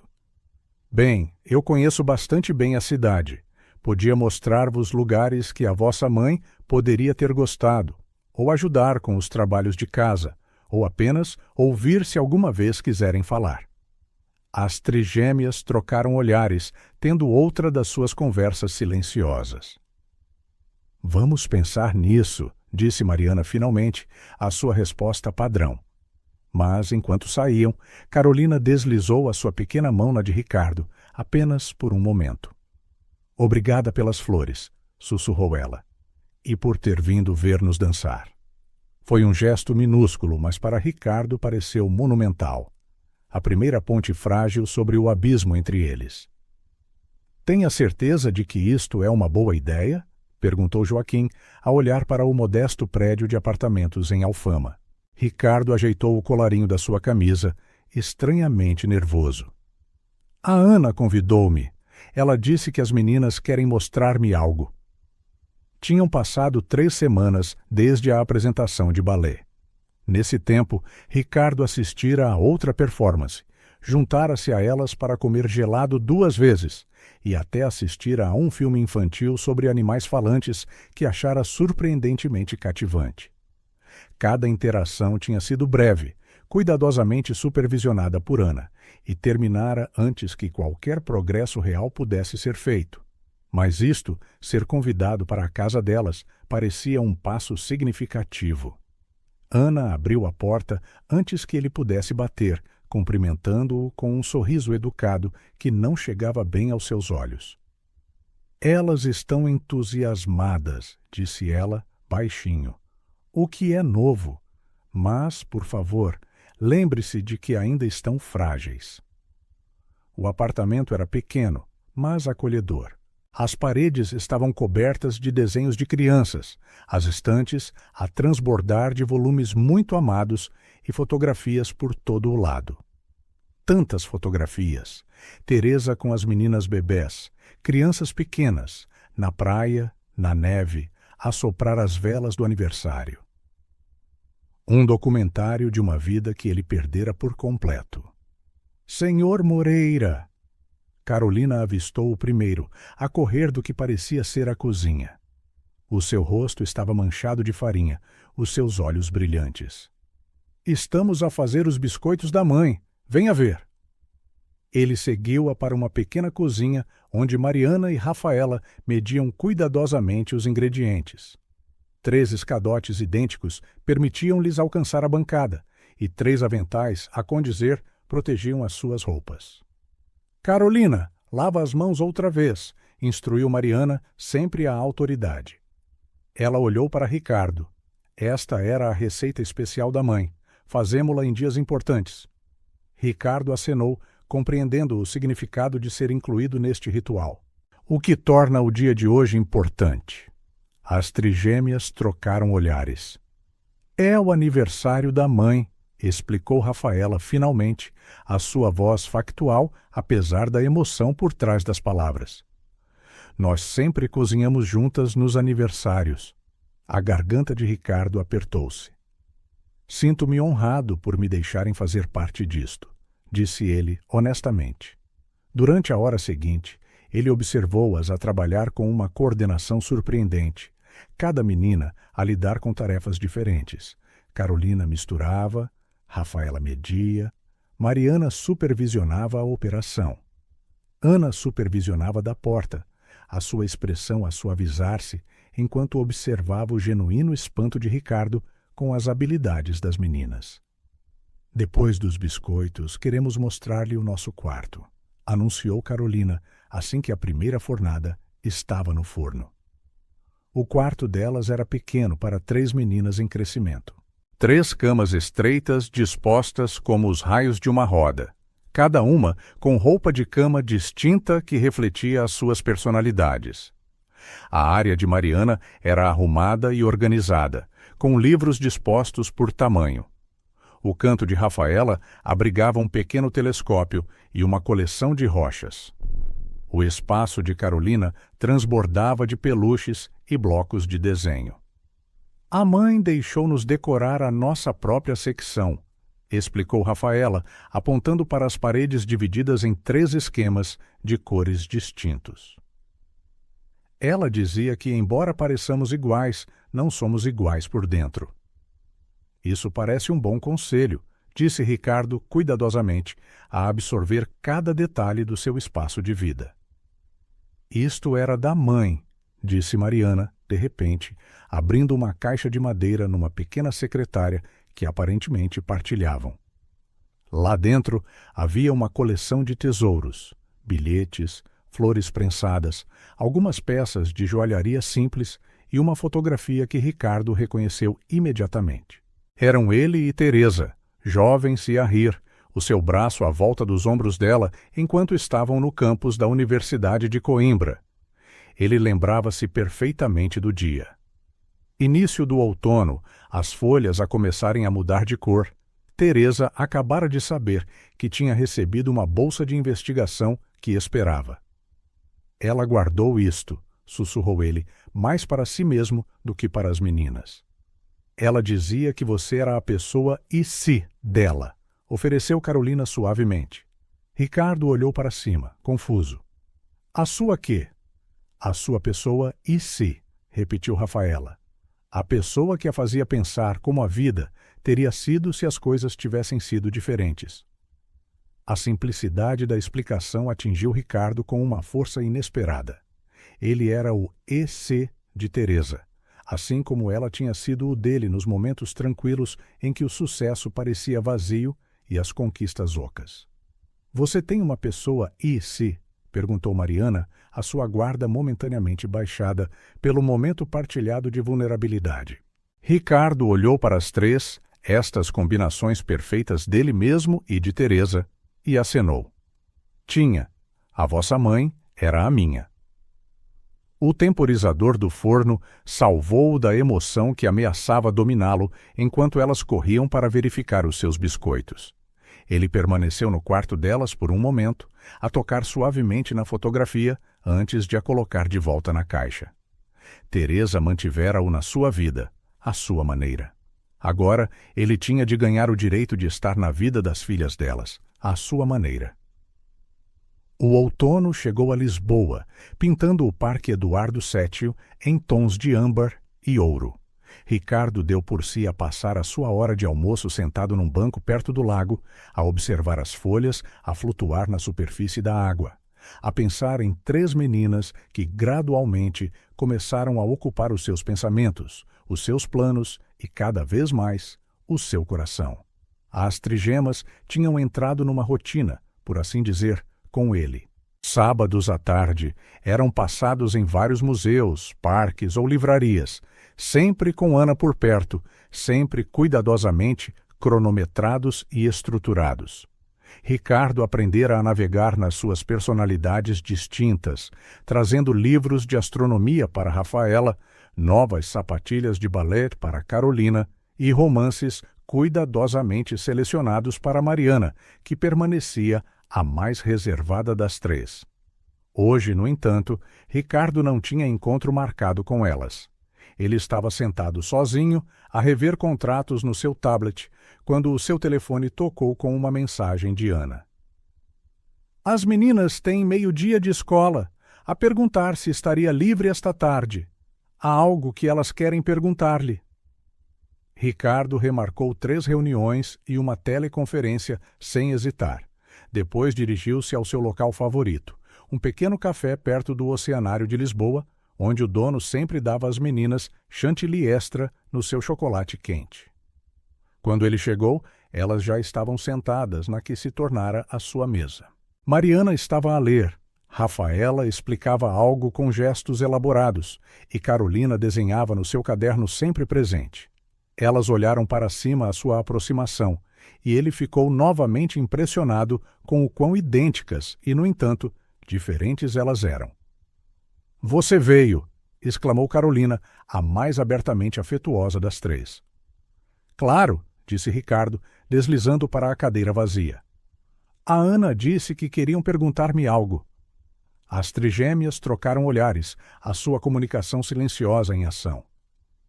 Speaker 1: Bem, eu conheço bastante bem a cidade. Podia mostrar-vos lugares que a vossa mãe poderia ter gostado, ou ajudar com os trabalhos de casa, ou apenas ouvir se alguma vez quiserem falar. As trigêmeas trocaram olhares, tendo outra das suas conversas silenciosas. Vamos pensar nisso, disse Mariana finalmente, a sua resposta padrão. Mas, enquanto saíam, Carolina deslizou a sua pequena mão na de Ricardo, apenas por um momento. Obrigada pelas flores, sussurrou ela, e por ter vindo ver-nos dançar. Foi um gesto minúsculo, mas para Ricardo pareceu monumental. A primeira ponte frágil sobre o abismo entre eles. Tem a certeza de que isto é uma boa ideia? Perguntou Joaquim, a olhar para o modesto prédio de apartamentos em Alfama. Ricardo ajeitou o colarinho da sua camisa, estranhamente nervoso. A Ana convidou-me. Ela disse que as meninas querem mostrar-me algo. Tinham passado 3 semanas desde a apresentação de balé. Nesse tempo, Ricardo assistira a outra performance, juntara-se a elas para comer gelado 2 vezes e até assistira a um filme infantil sobre animais falantes que achara surpreendentemente cativante. Cada interação tinha sido breve, cuidadosamente supervisionada por Ana, e terminara antes que qualquer progresso real pudesse ser feito. Mas isto, ser convidado para a casa delas, parecia um passo significativo. Ana abriu a porta antes que ele pudesse bater, cumprimentando-o com um sorriso educado que não chegava bem aos seus olhos. Elas estão entusiasmadas, disse ela, baixinho. O que é novo. Mas, por favor, lembre-se de que ainda estão frágeis. O apartamento era pequeno, mas acolhedor. As paredes estavam cobertas de desenhos de crianças, as estantes a transbordar de volumes muito amados e fotografias por todo o lado. Tantas fotografias. Teresa com as meninas bebés, crianças pequenas, na praia, na neve, a soprar as velas do aniversário. Um documentário de uma vida que ele perdera por completo. Senhor Moreira! Carolina avistou o primeiro, a correr do que parecia ser a cozinha. O seu rosto estava manchado de farinha, os seus olhos brilhantes. Estamos a fazer os biscoitos da mãe. Venha ver. Ele seguiu-a para uma pequena cozinha onde Mariana e Rafaela mediam cuidadosamente os ingredientes. 3 escadotes idênticos permitiam-lhes alcançar a bancada, e 3 aventais, a condizer, protegiam as suas roupas. Carolina, lava as mãos outra vez, instruiu Mariana, sempre à autoridade. Ela olhou para Ricardo. Esta era a receita especial da mãe. Fazemo-la em dias importantes. Ricardo acenou, compreendendo o significado de ser incluído neste ritual. O que torna o dia de hoje importante. As trigêmeas trocaram olhares. É o aniversário da mãe, explicou Rafaela finalmente, a sua voz factual, apesar da emoção por trás das palavras. Nós sempre cozinhamos juntas nos aniversários. A garganta de Ricardo apertou-se. Sinto-me honrado por me deixarem fazer parte disto, disse ele honestamente. Durante a hora seguinte, ele observou-as a trabalhar com uma coordenação surpreendente, cada menina a lidar com tarefas diferentes. Carolina misturava, Rafaela media, Mariana supervisionava a operação. Ana supervisionava da porta, a sua expressão a suavizar-se enquanto observava o genuíno espanto de Ricardo com as habilidades das meninas. Depois dos biscoitos, queremos mostrar-lhe o nosso quarto, anunciou Carolina assim que a primeira fornada estava no forno. O quarto delas era pequeno para 3 meninas em crescimento. 3 camas estreitas dispostas como os raios de uma roda, cada uma com roupa de cama distinta que refletia as suas personalidades. A área de Mariana era arrumada e organizada, com livros dispostos por tamanho. O canto de Rafaela abrigava um pequeno telescópio e uma coleção de rochas. O espaço de Carolina transbordava de peluches e blocos de desenho. A mãe deixou-nos decorar a nossa própria secção, explicou Rafaela, apontando para as paredes divididas em 3 esquemas de cores distintos. Ela dizia que, embora pareçamos iguais, não somos iguais por dentro. Isso parece um bom conselho, disse Ricardo cuidadosamente, a absorver cada detalhe do seu espaço de vida. Isto era da mãe, disse Mariana, de repente, abrindo uma caixa de madeira numa pequena secretária que aparentemente partilhavam. Lá dentro havia uma coleção de tesouros, bilhetes, flores prensadas, algumas peças de joalharia simples e uma fotografia que Ricardo reconheceu imediatamente. Eram ele e Teresa, jovens e a rir, o seu braço à volta dos ombros dela enquanto estavam no campus da Universidade de Coimbra. Ele lembrava-se perfeitamente do dia. Início do outono, as folhas a começarem a mudar de cor. Teresa acabara de saber que tinha recebido uma bolsa de investigação que esperava. Ela guardou isto, sussurrou ele, mais para si mesmo do que para as meninas. Ela dizia que você era a pessoa e si dela, ofereceu Carolina suavemente. Ricardo olhou para cima, confuso. A sua quê? A sua pessoa e si, repetiu Rafaela. A pessoa que a fazia pensar como a vida teria sido se as coisas tivessem sido diferentes. A simplicidade da explicação atingiu Ricardo com uma força inesperada. Ele era o e-se de Teresa, assim como ela tinha sido o dele nos momentos tranquilos em que o sucesso parecia vazio e as conquistas ocas. Você tem uma pessoa e-se? Perguntou Mariana, a sua guarda momentaneamente baixada pelo momento partilhado de vulnerabilidade. Ricardo olhou para as 3, estas combinações perfeitas dele mesmo e de Teresa, e acenou. Tinha. A vossa mãe era a minha. O temporizador do forno salvou-o da emoção que ameaçava dominá-lo enquanto elas corriam para verificar os seus biscoitos. Ele permaneceu no quarto delas por um momento, a tocar suavemente na fotografia antes de a colocar de volta na caixa. Teresa mantivera-o na sua vida, à sua maneira. Agora, ele tinha de ganhar o direito de estar na vida das filhas delas, à sua maneira. O outono chegou a Lisboa, pintando o Parque Eduardo VII em tons de âmbar e ouro. Ricardo deu por si a passar a sua hora de almoço sentado num banco perto do lago, a observar as folhas a flutuar na superfície da água, a pensar em 3 meninas que gradualmente começaram a ocupar os seus pensamentos, os seus planos e, cada vez mais, o seu coração. As trigemas tinham entrado numa rotina, por assim dizer, com ele. Sábados à tarde eram passados em vários museus, parques ou livrarias, sempre com Ana por perto, sempre cuidadosamente cronometrados e estruturados. Ricardo aprendera a navegar nas suas personalidades distintas, trazendo livros de astronomia para Rafaela, novas sapatilhas de balé para Carolina e romances cuidadosamente selecionados para Mariana, que permanecia a mais reservada das 3. Hoje, no entanto, Ricardo não tinha encontro marcado com elas. Ele estava sentado sozinho, a rever contratos no seu tablet, quando o seu telefone tocou com uma mensagem de Ana. As meninas têm meio-dia de escola, a perguntar se estaria livre esta tarde. Há algo que elas querem perguntar-lhe. Ricardo remarcou 3 reuniões e uma teleconferência sem hesitar. Depois dirigiu-se ao seu local favorito, um pequeno café perto do Oceanário de Lisboa, onde o dono sempre dava às meninas chantilly extra no seu chocolate quente. Quando ele chegou, elas já estavam sentadas na que se tornara a sua mesa. Mariana estava a ler, Rafaela explicava algo com gestos elaborados e Carolina desenhava no seu caderno sempre presente. Elas olharam para cima à sua aproximação, e ele ficou novamente impressionado com o quão idênticas e, no entanto, diferentes elas eram. "Você veio!" exclamou Carolina, a mais abertamente afetuosa das 3. "Claro!" disse Ricardo, deslizando para a cadeira vazia. "A Ana disse que queriam perguntar-me algo." As trigêmeas trocaram olhares, a sua comunicação silenciosa em ação.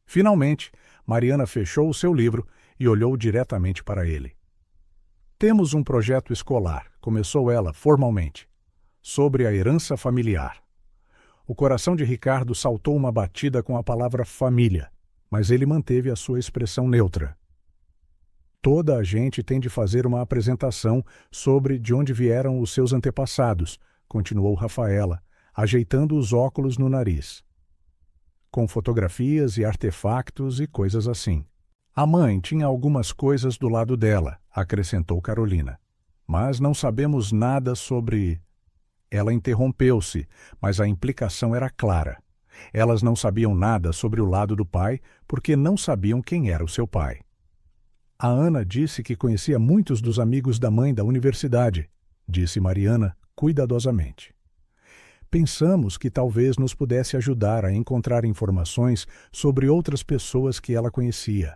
Speaker 1: Finalmente, Mariana fechou o seu livro e olhou diretamente para ele. "Temos um projeto escolar", começou ela formalmente, "sobre a herança familiar." O coração de Ricardo saltou uma batida com a palavra família, mas ele manteve a sua expressão neutra. "Toda a gente tem de fazer uma apresentação sobre de onde vieram os seus antepassados", continuou Rafaela, ajeitando os óculos no nariz. "Com fotografias e artefactos e coisas assim. A mãe tinha algumas coisas do lado dela", acrescentou Carolina. "Mas não sabemos nada sobre..." Ela interrompeu-se, mas a implicação era clara. Elas não sabiam nada sobre o lado do pai, porque não sabiam quem era o seu pai. "A Ana disse que conhecia muitos dos amigos da mãe da universidade", disse Mariana cuidadosamente. "Pensamos que talvez nos pudesse ajudar a encontrar informações sobre outras pessoas que ela conhecia."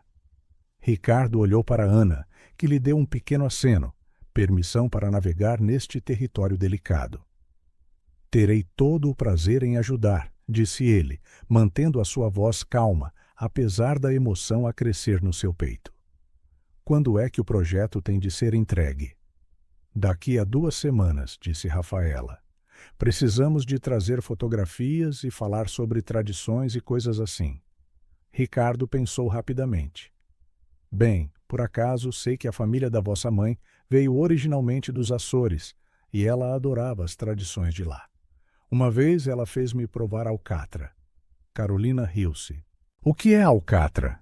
Speaker 1: Ricardo olhou para Ana, que lhe deu um pequeno aceno, permissão para navegar neste território delicado. "Terei todo o prazer em ajudar", disse ele, mantendo a sua voz calma, apesar da emoção a crescer no seu peito. "Quando é que o projeto tem de ser entregue?" "Daqui a 2 semanas", disse Rafaela. "Precisamos de trazer fotografias e falar sobre tradições e coisas assim." Ricardo pensou rapidamente. "Bem, por acaso sei que a família da vossa mãe veio originalmente dos Açores e ela adorava as tradições de lá. Uma vez ela fez-me provar alcatra." Carolina riu-se. "O que é alcatra?"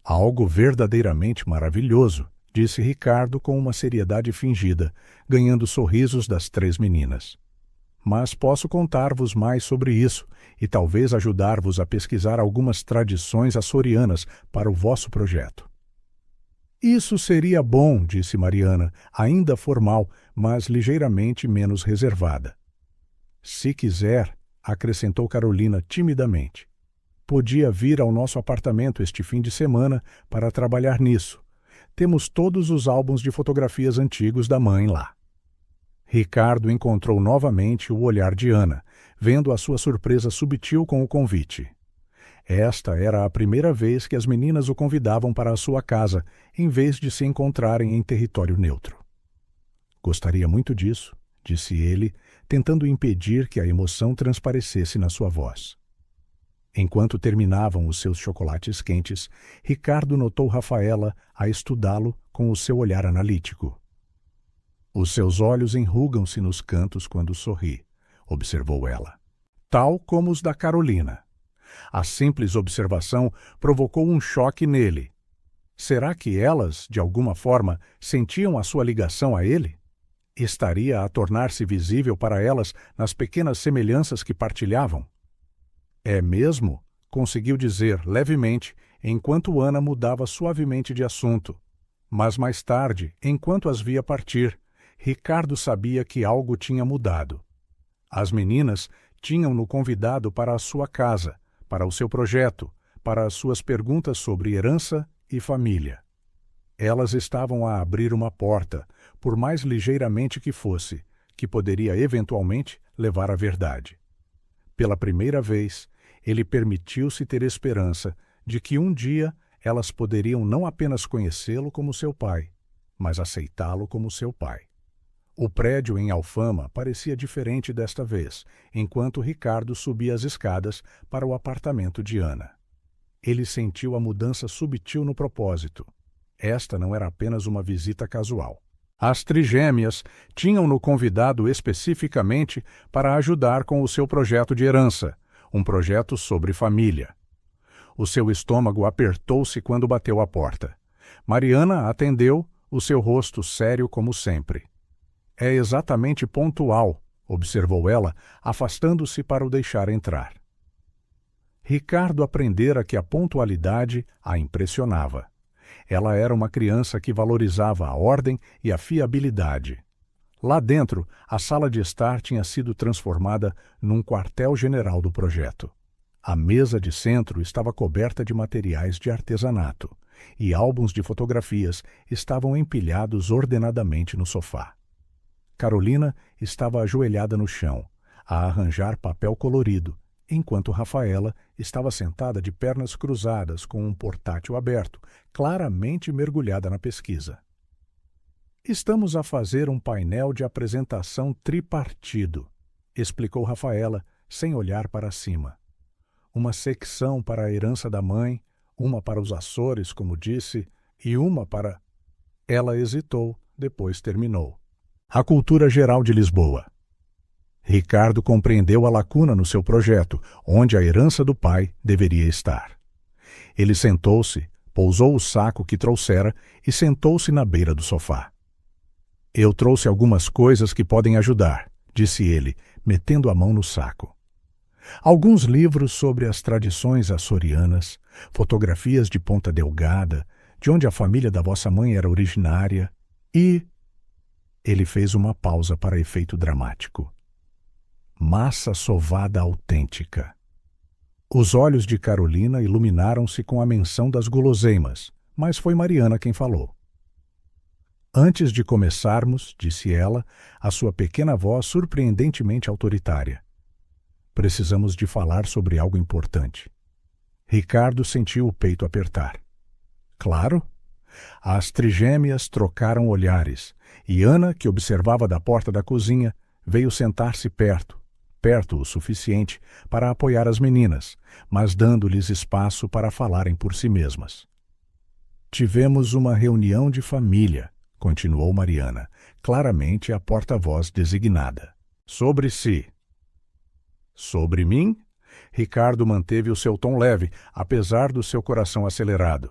Speaker 1: "Algo verdadeiramente maravilhoso", disse Ricardo com uma seriedade fingida, ganhando sorrisos das 3 meninas. "Mas posso contar-vos mais sobre isso e talvez ajudar-vos a pesquisar algumas tradições açorianas para o vosso projeto." "Isso seria bom", disse Mariana, ainda formal, mas ligeiramente menos reservada. "Se quiser", acrescentou Carolina timidamente, "podia vir ao nosso apartamento este fim de semana para trabalhar nisso. Temos todos os álbuns de fotografias antigos da mãe lá." Ricardo encontrou novamente o olhar de Ana, vendo a sua surpresa subtil com o convite. Esta era a primeira vez que as meninas o convidavam para a sua casa, em vez de se encontrarem em território neutro. "Gostaria muito disso", disse ele, tentando impedir que a emoção transparecesse na sua voz. Enquanto terminavam os seus chocolates quentes, Ricardo notou Rafaela a estudá-lo com o seu olhar analítico. Os seus olhos enrugam-se nos cantos quando sorri, observou ela. Tal como os da Carolina. A simples observação provocou um choque nele. Será que elas, de alguma forma, sentiam a sua ligação a ele? Estaria a tornar-se visível para elas nas pequenas semelhanças que partilhavam? É mesmo? Conseguiu dizer levemente, enquanto Ana mudava suavemente de assunto. Mas mais tarde, enquanto as via partir, Ricardo sabia que algo tinha mudado. As meninas tinham-no convidado para a sua casa, para o seu projeto, para as suas perguntas sobre herança e família. Elas estavam a abrir uma porta, por mais ligeiramente que fosse, que poderia eventualmente levar à verdade. Pela primeira vez, ele permitiu-se ter esperança de que um dia elas poderiam não apenas conhecê-lo como seu pai, mas aceitá-lo como seu pai. O prédio em Alfama parecia diferente desta vez, enquanto Ricardo subia as escadas para o apartamento de Ana. Ele sentiu a mudança sutil no propósito. Esta não era apenas uma visita casual. As trigêmeas tinham-no convidado especificamente para ajudar com o seu projeto de herança, um projeto sobre família. O seu estômago apertou-se quando bateu à porta. Mariana atendeu, o seu rosto sério como sempre. É exatamente pontual, observou ela, afastando-se para o deixar entrar. Ricardo aprendera que a pontualidade a impressionava. Ela era uma criança que valorizava a ordem e a fiabilidade. Lá dentro, a sala de estar tinha sido transformada num quartel-general do projeto. A mesa de centro estava coberta de materiais de artesanato, e álbuns de fotografias estavam empilhados ordenadamente no sofá. Carolina estava ajoelhada no chão, a arranjar papel colorido, enquanto Rafaela estava sentada de pernas cruzadas com um portátil aberto, claramente mergulhada na pesquisa. Estamos a fazer um painel de apresentação tripartido, explicou Rafaela, sem olhar para cima. Uma secção para a herança da mãe, uma para os Açores, como disse, e uma para... Ela hesitou, depois terminou. A cultura geral de Lisboa. Ricardo compreendeu a lacuna no seu projeto, onde a herança do pai deveria estar. Ele sentou-se, pousou o saco que trouxera e sentou-se na beira do sofá. Eu trouxe algumas coisas que podem ajudar, disse ele, metendo a mão no saco. Alguns livros sobre as tradições açorianas, fotografias de Ponta Delgada, de onde a família da vossa mãe era originária, e... Ele fez uma pausa para efeito dramático. Massa sovada autêntica. Os olhos de Carolina iluminaram-se com a menção das guloseimas, mas foi Mariana quem falou. Antes de começarmos, disse ela, a sua pequena voz surpreendentemente autoritária. Precisamos de falar sobre algo importante. Ricardo sentiu o peito apertar. Claro. As trigêmeas trocaram olhares, e Ana, que observava da porta da cozinha, veio sentar-se perto o suficiente para apoiar as meninas, mas dando-lhes espaço para falarem por si mesmas. Tivemos uma reunião de família, continuou Mariana, claramente a porta-voz designada. Sobre si. Sobre mim? Ricardo manteve o seu tom leve, apesar do seu coração acelerado.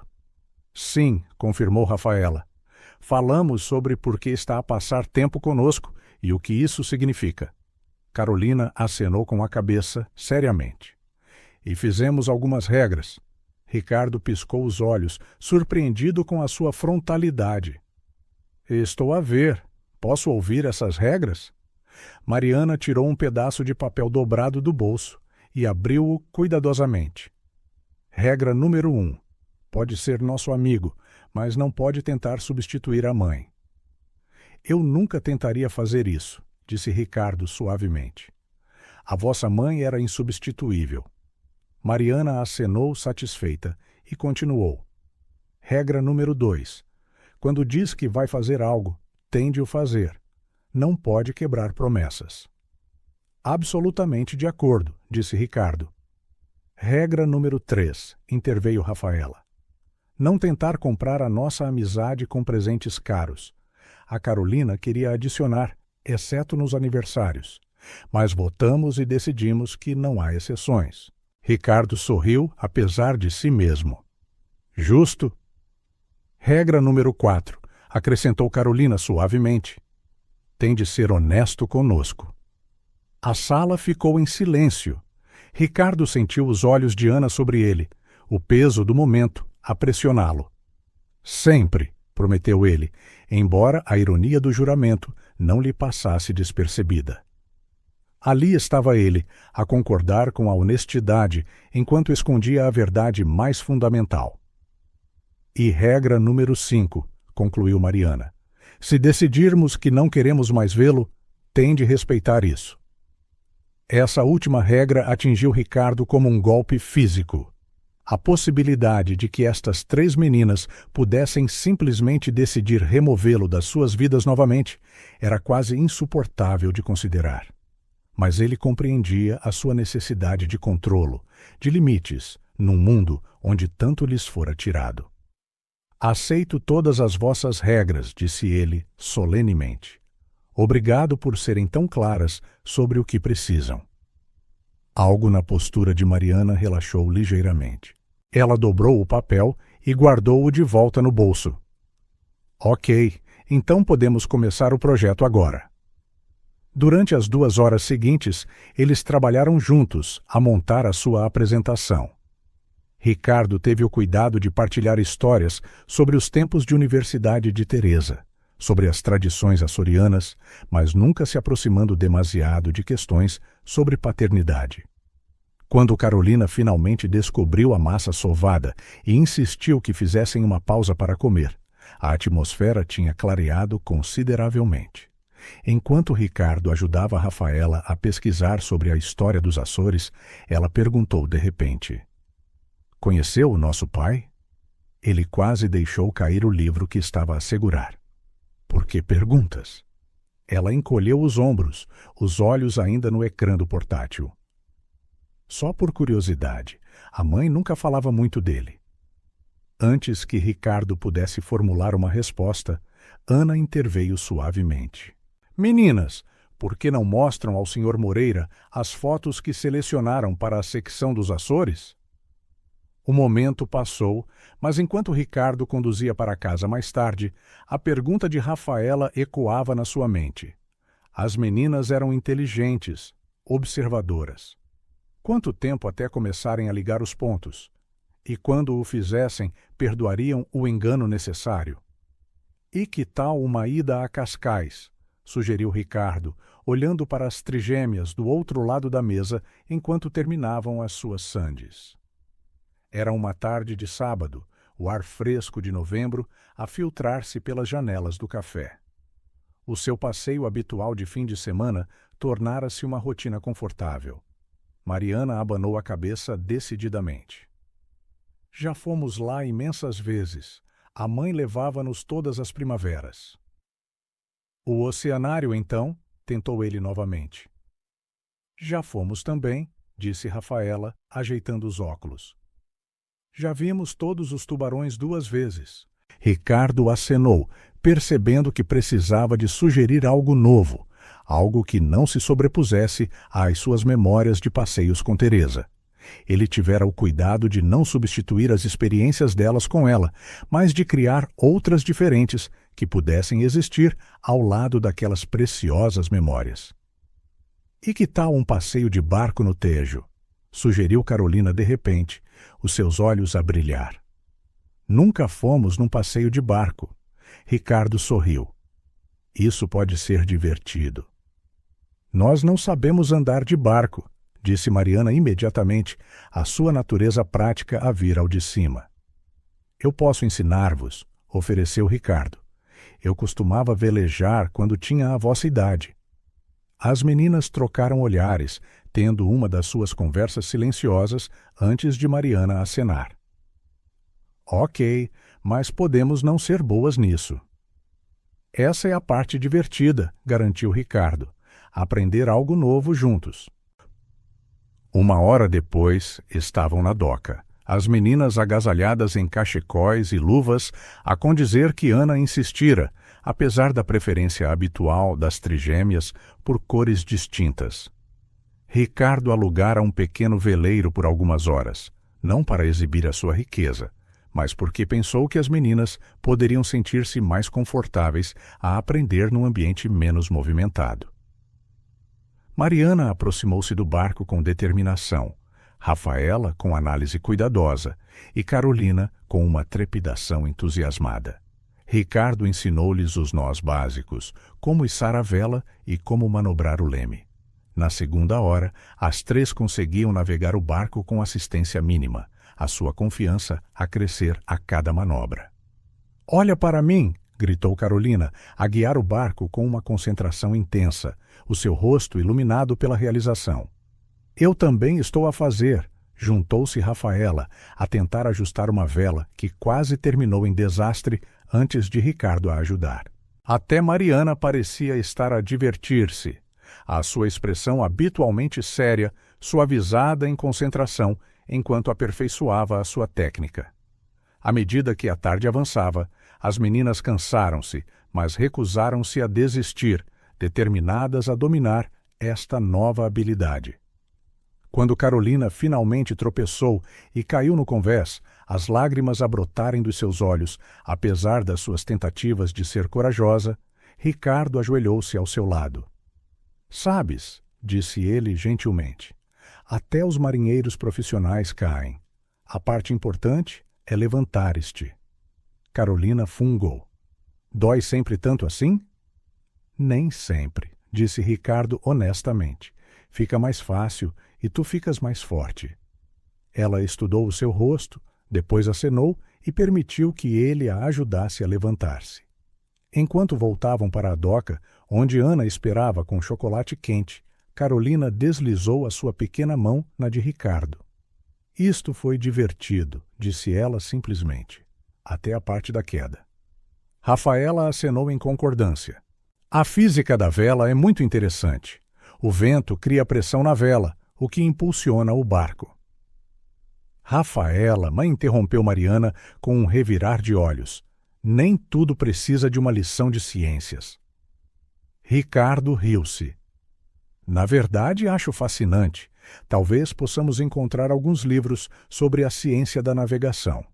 Speaker 1: Sim, confirmou Rafaela. Falamos sobre por que está a passar tempo conosco e o que isso significa. Carolina acenou com a cabeça, seriamente. E fizemos algumas regras. Ricardo piscou os olhos, surpreendido com a sua frontalidade. Estou a ver. Posso ouvir essas regras? Mariana tirou um pedaço de papel dobrado do bolso e abriu-o cuidadosamente. Regra número 1. Pode ser nosso amigo, mas não pode tentar substituir a mãe. Eu nunca tentaria fazer isso, disse Ricardo suavemente. A vossa mãe era insubstituível. Mariana acenou satisfeita e continuou. Regra número 2. Quando diz que vai fazer algo, tem de o fazer. não pode quebrar promessas. Absolutamente de acordo, disse Ricardo. Regra número 3, interveio Rafaela. Não tentar comprar a nossa amizade com presentes caros. A Carolina queria adicionar, exceto nos aniversários. Mas votamos e decidimos que não há exceções. Ricardo sorriu, apesar de si mesmo. Justo? Regra número 4, acrescentou Carolina suavemente. Tem de ser honesto conosco. A sala ficou em silêncio. Ricardo sentiu os olhos de Ana sobre ele, o peso do momento, a pressioná-lo. Sempre, prometeu ele, embora a ironia do juramento não lhe passasse despercebida. Ali estava ele, a concordar com a honestidade, enquanto escondia a verdade mais fundamental. E regra número 5, concluiu Mariana. Se decidirmos que não queremos mais vê-lo, tem de respeitar isso. Essa última regra atingiu Ricardo como um golpe físico. A possibilidade de que estas 3 meninas pudessem simplesmente decidir removê-lo das suas vidas novamente era quase insuportável de considerar. Mas ele compreendia a sua necessidade de controlo, de limites, num mundo onde tanto lhes fora tirado. Aceito todas as vossas regras, disse ele solenemente. Obrigado por serem tão claras sobre o que precisam. Algo na postura de Mariana relaxou ligeiramente. Ela dobrou o papel e guardou-o de volta no bolso. Ok, então podemos começar o projeto agora. Durante as 2 horas seguintes, eles trabalharam juntos a montar a sua apresentação. Ricardo teve o cuidado de partilhar histórias sobre os tempos de universidade de Teresa, sobre as tradições açorianas, mas nunca se aproximando demasiado de questões sobre paternidade. Quando Carolina finalmente descobriu a massa sovada e insistiu que fizessem uma pausa para comer, a atmosfera tinha clareado consideravelmente. Enquanto Ricardo ajudava Rafaela a pesquisar sobre a história dos Açores, ela perguntou de repente: Conheceu o nosso pai? Ele quase deixou cair o livro que estava a segurar. Por que perguntas? Ela encolheu os ombros, os olhos ainda no ecrã do portátil. Só por curiosidade, a mãe nunca falava muito dele. Antes que Ricardo pudesse formular uma resposta, Ana interveio suavemente. Meninas, por que não mostram ao Sr. Moreira as fotos que selecionaram para a secção dos Açores? O momento passou, mas enquanto Ricardo conduzia para casa mais tarde, a pergunta de Rafaela ecoava na sua mente. As meninas eram inteligentes, observadoras. Quanto tempo até começarem a ligar os pontos? E quando o fizessem, perdoariam o engano necessário? E que tal uma ida a Cascais? Sugeriu Ricardo, olhando para as trigêmeas do outro lado da mesa enquanto terminavam as suas sandes. Era uma tarde de sábado, o ar fresco de novembro a filtrar-se pelas janelas do café. O seu passeio habitual de fim de semana tornara-se uma rotina confortável. Mariana abanou a cabeça decididamente. Já fomos lá imensas vezes. A mãe levava-nos todas as primaveras. O oceanário, então? Tentou ele novamente. Já fomos também, disse Rafaela, ajeitando os óculos. Já vimos todos os tubarões 2 vezes. Ricardo acenou, percebendo que precisava de sugerir algo novo, algo que não se sobrepusesse às suas memórias de passeios com Teresa. Ele tivera o cuidado de não substituir as experiências delas com ela, mas de criar outras diferentes que pudessem existir ao lado daquelas preciosas memórias. E que tal um passeio de barco no Tejo? Sugeriu Carolina de repente, os seus olhos a brilhar. Nunca fomos num passeio de barco. Ricardo sorriu. Isso pode ser divertido. Nós não sabemos andar de barco, disse Mariana imediatamente, a sua natureza prática a vir ao de cima. Eu posso ensinar-vos, ofereceu Ricardo. Eu costumava velejar quando tinha a vossa idade. As meninas trocaram olhares, tendo uma das suas conversas silenciosas antes de Mariana acenar. Ok, mas podemos não ser boas nisso. Essa é a parte divertida, garantiu Ricardo. Aprender algo novo juntos. 1 hora depois, estavam na doca. As meninas agasalhadas em cachecóis e luvas, a condizer que Ana insistira, apesar da preferência habitual das trigêmeas por cores distintas. Ricardo alugara um pequeno veleiro por algumas horas, não para exibir a sua riqueza, mas porque pensou que as meninas poderiam sentir-se mais confortáveis a aprender num ambiente menos movimentado. Mariana aproximou-se do barco com determinação, Rafaela com análise cuidadosa e Carolina com uma trepidação entusiasmada. Ricardo ensinou-lhes os nós básicos, como içar a vela e como manobrar o leme. Na segunda hora, as 3 conseguiam navegar o barco com assistência mínima, a sua confiança a crescer a cada manobra. "Olha para mim!" gritou Carolina, a guiar o barco com uma concentração intensa, o seu rosto iluminado pela realização. "Eu também estou a fazer", juntou-se Rafaela, a tentar ajustar uma vela que quase terminou em desastre antes de Ricardo a ajudar. Até Mariana parecia estar a divertir-se. A sua expressão habitualmente séria, suavizada em concentração, enquanto aperfeiçoava a sua técnica. À medida que a tarde avançava, as meninas cansaram-se, mas recusaram-se a desistir, determinadas a dominar esta nova habilidade. Quando Carolina finalmente tropeçou e caiu no convés, as lágrimas a brotarem dos seus olhos, apesar das suas tentativas de ser corajosa, Ricardo ajoelhou-se ao seu lado. "Sabes", disse ele gentilmente, "até os marinheiros profissionais caem. A parte importante é levantar-te." Carolina fungou. "Dói sempre tanto assim?" "Nem sempre", disse Ricardo honestamente. "Fica mais fácil e tu ficas mais forte." Ela estudou o seu rosto, depois acenou e permitiu que ele a ajudasse a levantar-se. Enquanto voltavam para a doca, onde Ana esperava com chocolate quente, Carolina deslizou a sua pequena mão na de Ricardo. "Isto foi divertido", disse ela simplesmente, até a parte da queda. Rafaela acenou em concordância. "A física da vela é muito interessante. O vento cria pressão na vela, o que impulsiona o barco." "Rafaela", interrompeu Mariana com um revirar de olhos. "Nem tudo precisa de uma lição de ciências." Ricardo riu-se. "Na verdade, acho fascinante. Talvez possamos encontrar alguns livros sobre a ciência da navegação."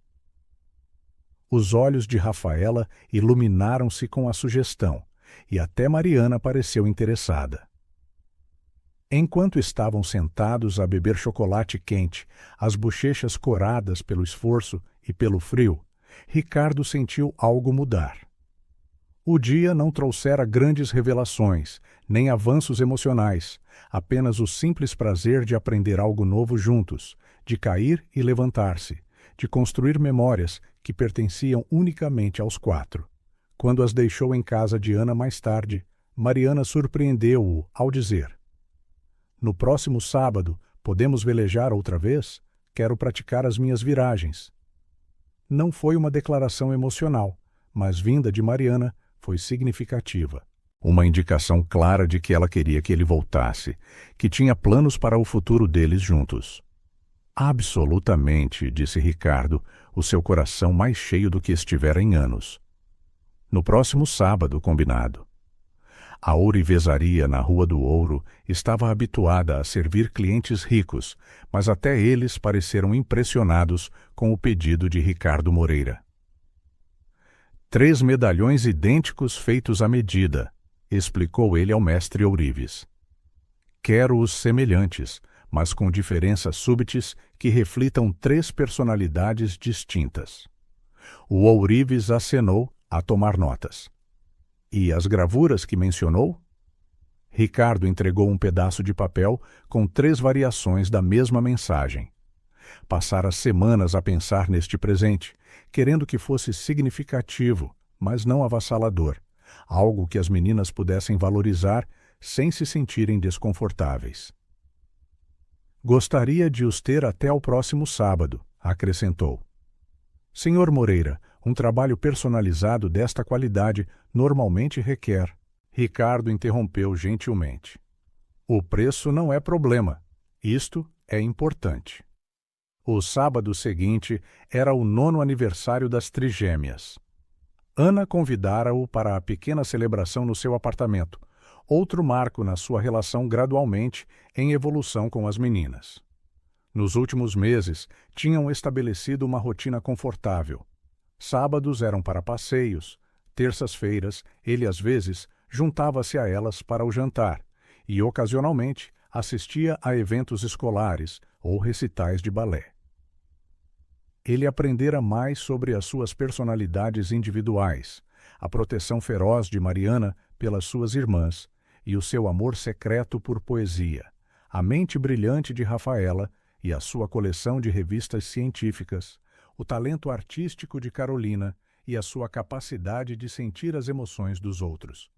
Speaker 1: Os olhos de Rafaela iluminaram-se com a sugestão, e até Mariana pareceu interessada. Enquanto estavam sentados a beber chocolate quente, as bochechas coradas pelo esforço e pelo frio, Ricardo sentiu algo mudar. O dia não trouxera grandes revelações, nem avanços emocionais, apenas o simples prazer de aprender algo novo juntos, de cair e levantar-se, de construir memórias que pertenciam unicamente aos 4. Quando as deixou em casa de Ana mais tarde, Mariana surpreendeu-o ao dizer: "No próximo sábado, podemos velejar outra vez? Quero praticar as minhas viragens." Não foi uma declaração emocional, mas vinda de Mariana foi significativa. Uma indicação clara de que ela queria que ele voltasse, que tinha planos para o futuro deles juntos. "Absolutamente", disse Ricardo, o seu coração mais cheio do que estivera em anos. "No próximo sábado, combinado." A ourivesaria na Rua do Ouro estava habituada a servir clientes ricos, mas até eles pareceram impressionados com o pedido de Ricardo Moreira. 3 medalhões idênticos feitos à medida, explicou ele ao mestre ourives. "Quero-os semelhantes, mas com diferenças súbitas que reflitam 3 personalidades distintas." O ourives acenou a tomar notas. "E as gravuras que mencionou?" Ricardo entregou um pedaço de papel com 3 variações da mesma mensagem. Passara semanas a pensar neste presente, querendo que fosse significativo, mas não avassalador, algo que as meninas pudessem valorizar sem se sentirem desconfortáveis. "Gostaria de os ter até o próximo sábado", acrescentou. "Senhor Moreira, Um trabalho personalizado desta qualidade normalmente requer. Ricardo interrompeu gentilmente. O preço não é problema. Isto é importante. O sábado seguinte era o 9º aniversário das trigêmeas. Ana convidara-o para a pequena celebração no seu apartamento, outro marco na sua relação gradualmente em evolução com as meninas. Nos últimos meses, tinham estabelecido uma rotina confortável. Sábados eram para passeios, terças-feiras, ele às vezes juntava-se a elas para o jantar e, ocasionalmente, assistia a eventos escolares ou recitais de balé. Ele aprendera mais sobre as suas personalidades individuais, a proteção feroz de Mariana pelas suas irmãs e o seu amor secreto por poesia, a mente brilhante de Rafaela e a sua coleção de revistas científicas, o talento artístico de Carolina e a sua capacidade de sentir as emoções dos outros.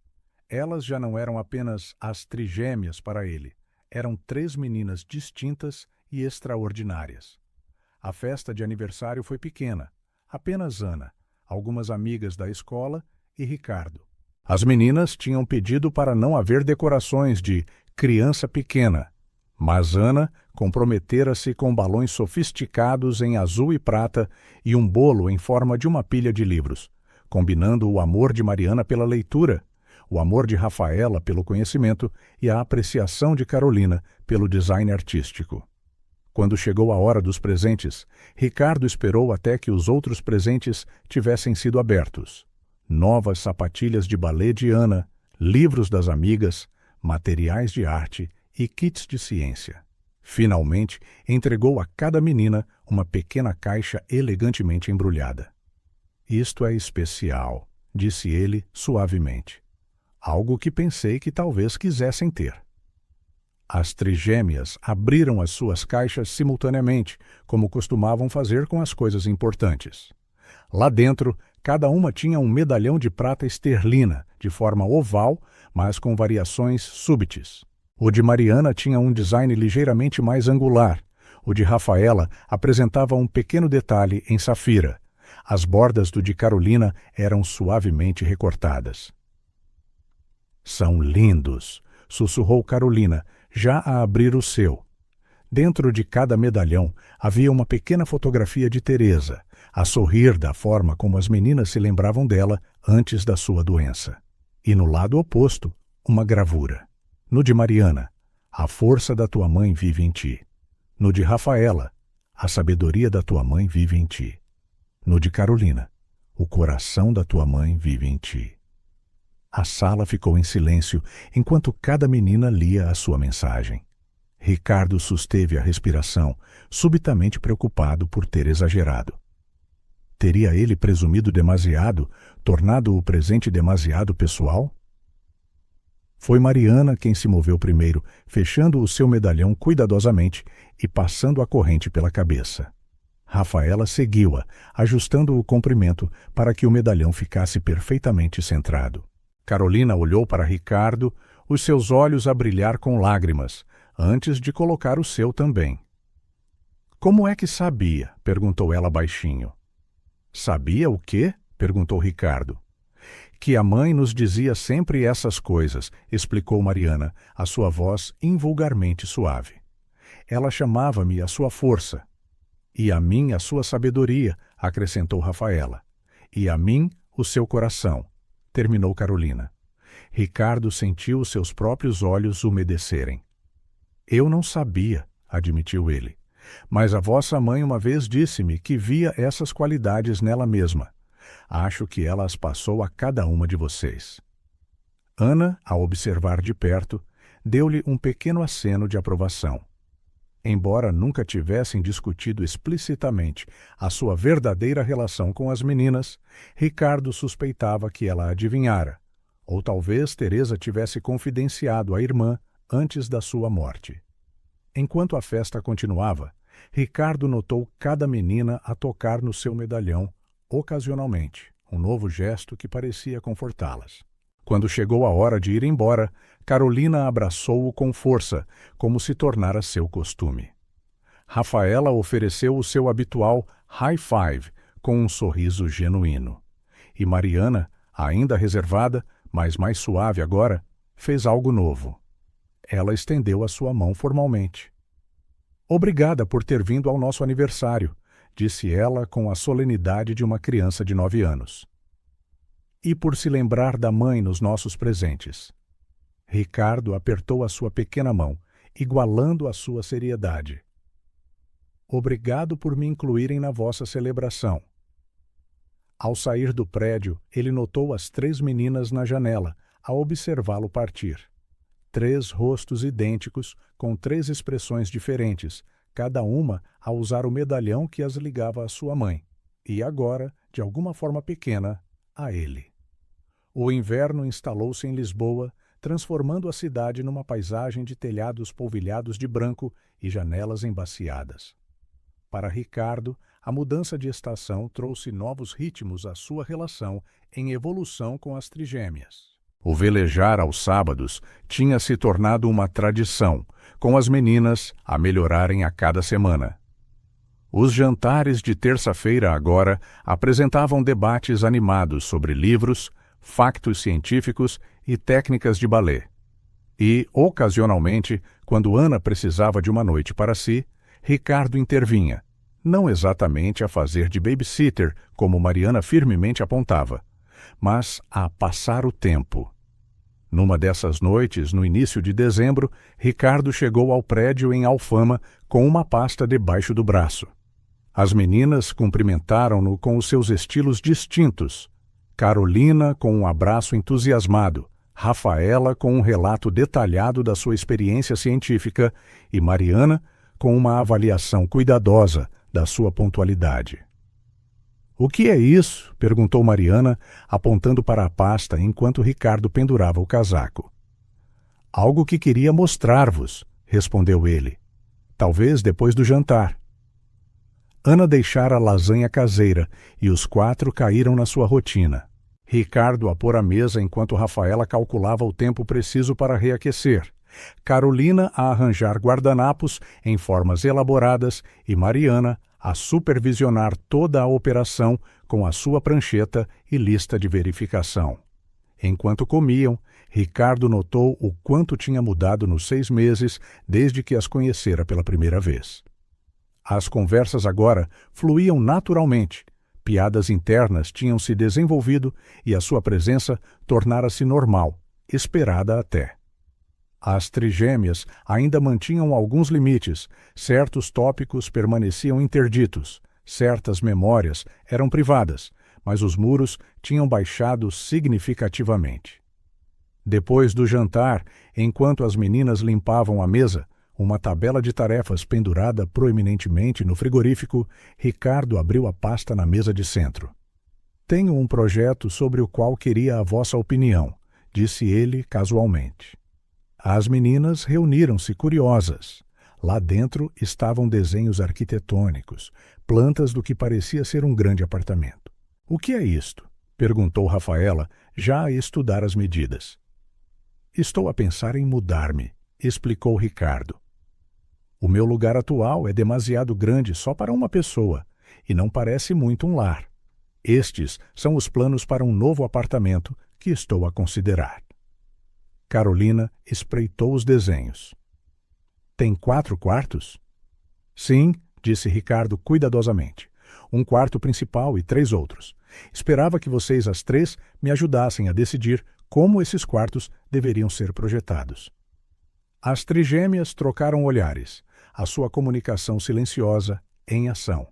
Speaker 1: Elas já não eram apenas as trigêmeas para ele, eram 3 meninas distintas e extraordinárias. A festa de aniversário foi pequena, apenas Ana, algumas amigas da escola e Ricardo. As meninas tinham pedido para não haver decorações de criança pequena, mas Ana comprometera-se com balões sofisticados em azul e prata e um bolo em forma de uma pilha de livros, combinando o amor de Mariana pela leitura, o amor de Rafaela pelo conhecimento e a apreciação de Carolina pelo design artístico. Quando chegou a hora dos presentes, Ricardo esperou até que os outros presentes tivessem sido abertos. Novas sapatilhas de balé de Ana, livros das amigas, materiais de arte e kits de ciência. Finalmente, entregou a cada menina uma pequena caixa elegantemente embrulhada. Isto é especial, disse ele suavemente. Algo que pensei que talvez quisessem ter. As trigêmeas abriram as suas caixas simultaneamente, como costumavam fazer com as coisas importantes. Lá dentro, cada uma tinha um medalhão de prata esterlina, de forma oval, mas com variações súbites. O de Mariana tinha um design ligeiramente mais angular. O de Rafaela apresentava um pequeno detalhe em safira. As bordas do de Carolina eram suavemente recortadas. São lindos, sussurrou Carolina, já a abrir o seu. Dentro de cada medalhão havia uma pequena fotografia de Teresa, a sorrir da forma como as meninas se lembravam dela antes da sua doença. E no lado oposto, uma gravura. No de Mariana, a força da tua mãe vive em ti. No de Rafaela, a sabedoria da tua mãe vive em ti. No de Carolina, o coração da tua mãe vive em ti. A sala ficou em silêncio enquanto cada menina lia a sua mensagem. Ricardo susteve a respiração, subitamente preocupado por ter exagerado. Teria ele presumido demasiado, tornado o presente demasiado pessoal? Foi Mariana quem se moveu primeiro, fechando o seu medalhão cuidadosamente e passando a corrente pela cabeça. Rafaela seguiu-a, ajustando o comprimento para que o medalhão ficasse perfeitamente centrado. Carolina olhou para Ricardo, os seus olhos a brilhar com lágrimas, antes de colocar o seu também. Como é que sabia? Perguntou ela baixinho. Sabia o quê? Perguntou Ricardo. Que a mãe nos dizia sempre essas coisas, explicou Mariana, a sua voz invulgarmente suave. Ela chamava-me a sua força. E a mim a sua sabedoria, acrescentou Rafaela. E a mim o seu coração, terminou Carolina. Ricardo sentiu seus próprios olhos umedecerem. Eu não sabia, admitiu ele. Mas a vossa mãe uma vez disse-me que via essas qualidades nela mesma. Acho que ela as passou a cada uma de vocês. Ana, ao observar de perto, deu-lhe um pequeno aceno de aprovação. Embora nunca tivessem discutido explicitamente a sua verdadeira relação com as meninas, Ricardo suspeitava que ela adivinhara, ou talvez Teresa tivesse confidenciado à irmã antes da sua morte. Enquanto a festa continuava, Ricardo notou cada menina a tocar no seu medalhão, ocasionalmente, um novo gesto que parecia confortá-las. Quando chegou a hora de ir embora, Carolina abraçou-o com força, como se tornara seu costume. Rafaela ofereceu o seu habitual high five, com um sorriso genuíno. E Mariana, ainda reservada, mas mais suave agora, fez algo novo. Ela estendeu a sua mão formalmente. Obrigada por ter vindo ao nosso aniversário, disse ela com a solenidade de uma criança de 9 anos. E por se lembrar da mãe nos nossos presentes. Ricardo apertou a sua pequena mão, igualando a sua seriedade. Obrigado por me incluírem na vossa celebração. Ao sair do prédio, ele notou as 3 meninas na janela, a observá-lo partir. 3 rostos idênticos, com 3 expressões diferentes, cada uma a usar o medalhão que as ligava à sua mãe, e agora, de alguma forma pequena, a ele. O inverno instalou-se em Lisboa, transformando a cidade numa paisagem de telhados polvilhados de branco e janelas embaciadas. Para Ricardo, a mudança de estação trouxe novos ritmos à sua relação em evolução com as trigêmeas. O velejar aos sábados tinha se tornado uma tradição, com as meninas a melhorarem a cada semana. Os jantares de terça-feira agora apresentavam debates animados sobre livros, factos científicos e técnicas de balé. E, ocasionalmente, quando Ana precisava de uma noite para si, Ricardo intervinha, não exatamente a fazer de babysitter, como Mariana firmemente apontava, mas a passar o tempo. Numa dessas noites, no início de dezembro, Ricardo chegou ao prédio em Alfama com uma pasta debaixo do braço. As meninas cumprimentaram-no com os seus estilos distintos. Carolina com um abraço entusiasmado, Rafaela com um relato detalhado da sua experiência científica e Mariana com uma avaliação cuidadosa da sua pontualidade. "O que é isso?" perguntou Mariana, apontando para a pasta enquanto Ricardo pendurava o casaco. "Algo que queria mostrar-vos", respondeu ele. "Talvez depois do jantar." Ana deixara a lasanha caseira e os 4 caíram na sua rotina. Ricardo a pôr à mesa enquanto Rafaela calculava o tempo preciso para reaquecer. Carolina a arranjar guardanapos em formas elaboradas e Mariana a supervisionar toda a operação com a sua prancheta e lista de verificação. Enquanto comiam, Ricardo notou o quanto tinha mudado nos 6 meses desde que as conhecera pela primeira vez. As conversas agora fluíam naturalmente, piadas internas tinham se desenvolvido e a sua presença tornara-se normal, esperada até. As trigêmeas ainda mantinham alguns limites, certos tópicos permaneciam interditos, certas memórias eram privadas, mas os muros tinham baixado significativamente. Depois do jantar, enquanto as meninas limpavam a mesa, uma tabela de tarefas pendurada proeminentemente no frigorífico, Ricardo abriu a pasta na mesa de centro. "Tenho um projeto sobre o qual queria a vossa opinião", disse ele casualmente. As meninas reuniram-se curiosas. Lá dentro estavam desenhos arquitetônicos, plantas do que parecia ser um grande apartamento. "O que é isto?" perguntou Rafaela, já a estudar as medidas. "Estou a pensar em mudar-me", explicou Ricardo. "O meu lugar atual é demasiado grande só para uma pessoa, e não parece muito um lar. Estes são os planos para um novo apartamento que estou a considerar." Carolina espreitou os desenhos. "Tem 4 quartos?" "Sim", disse Ricardo cuidadosamente. "Um quarto principal e 3 outros. Esperava que vocês as 3 me ajudassem a decidir como esses quartos deveriam ser projetados." As trigêmeas trocaram olhares, a sua comunicação silenciosa em ação.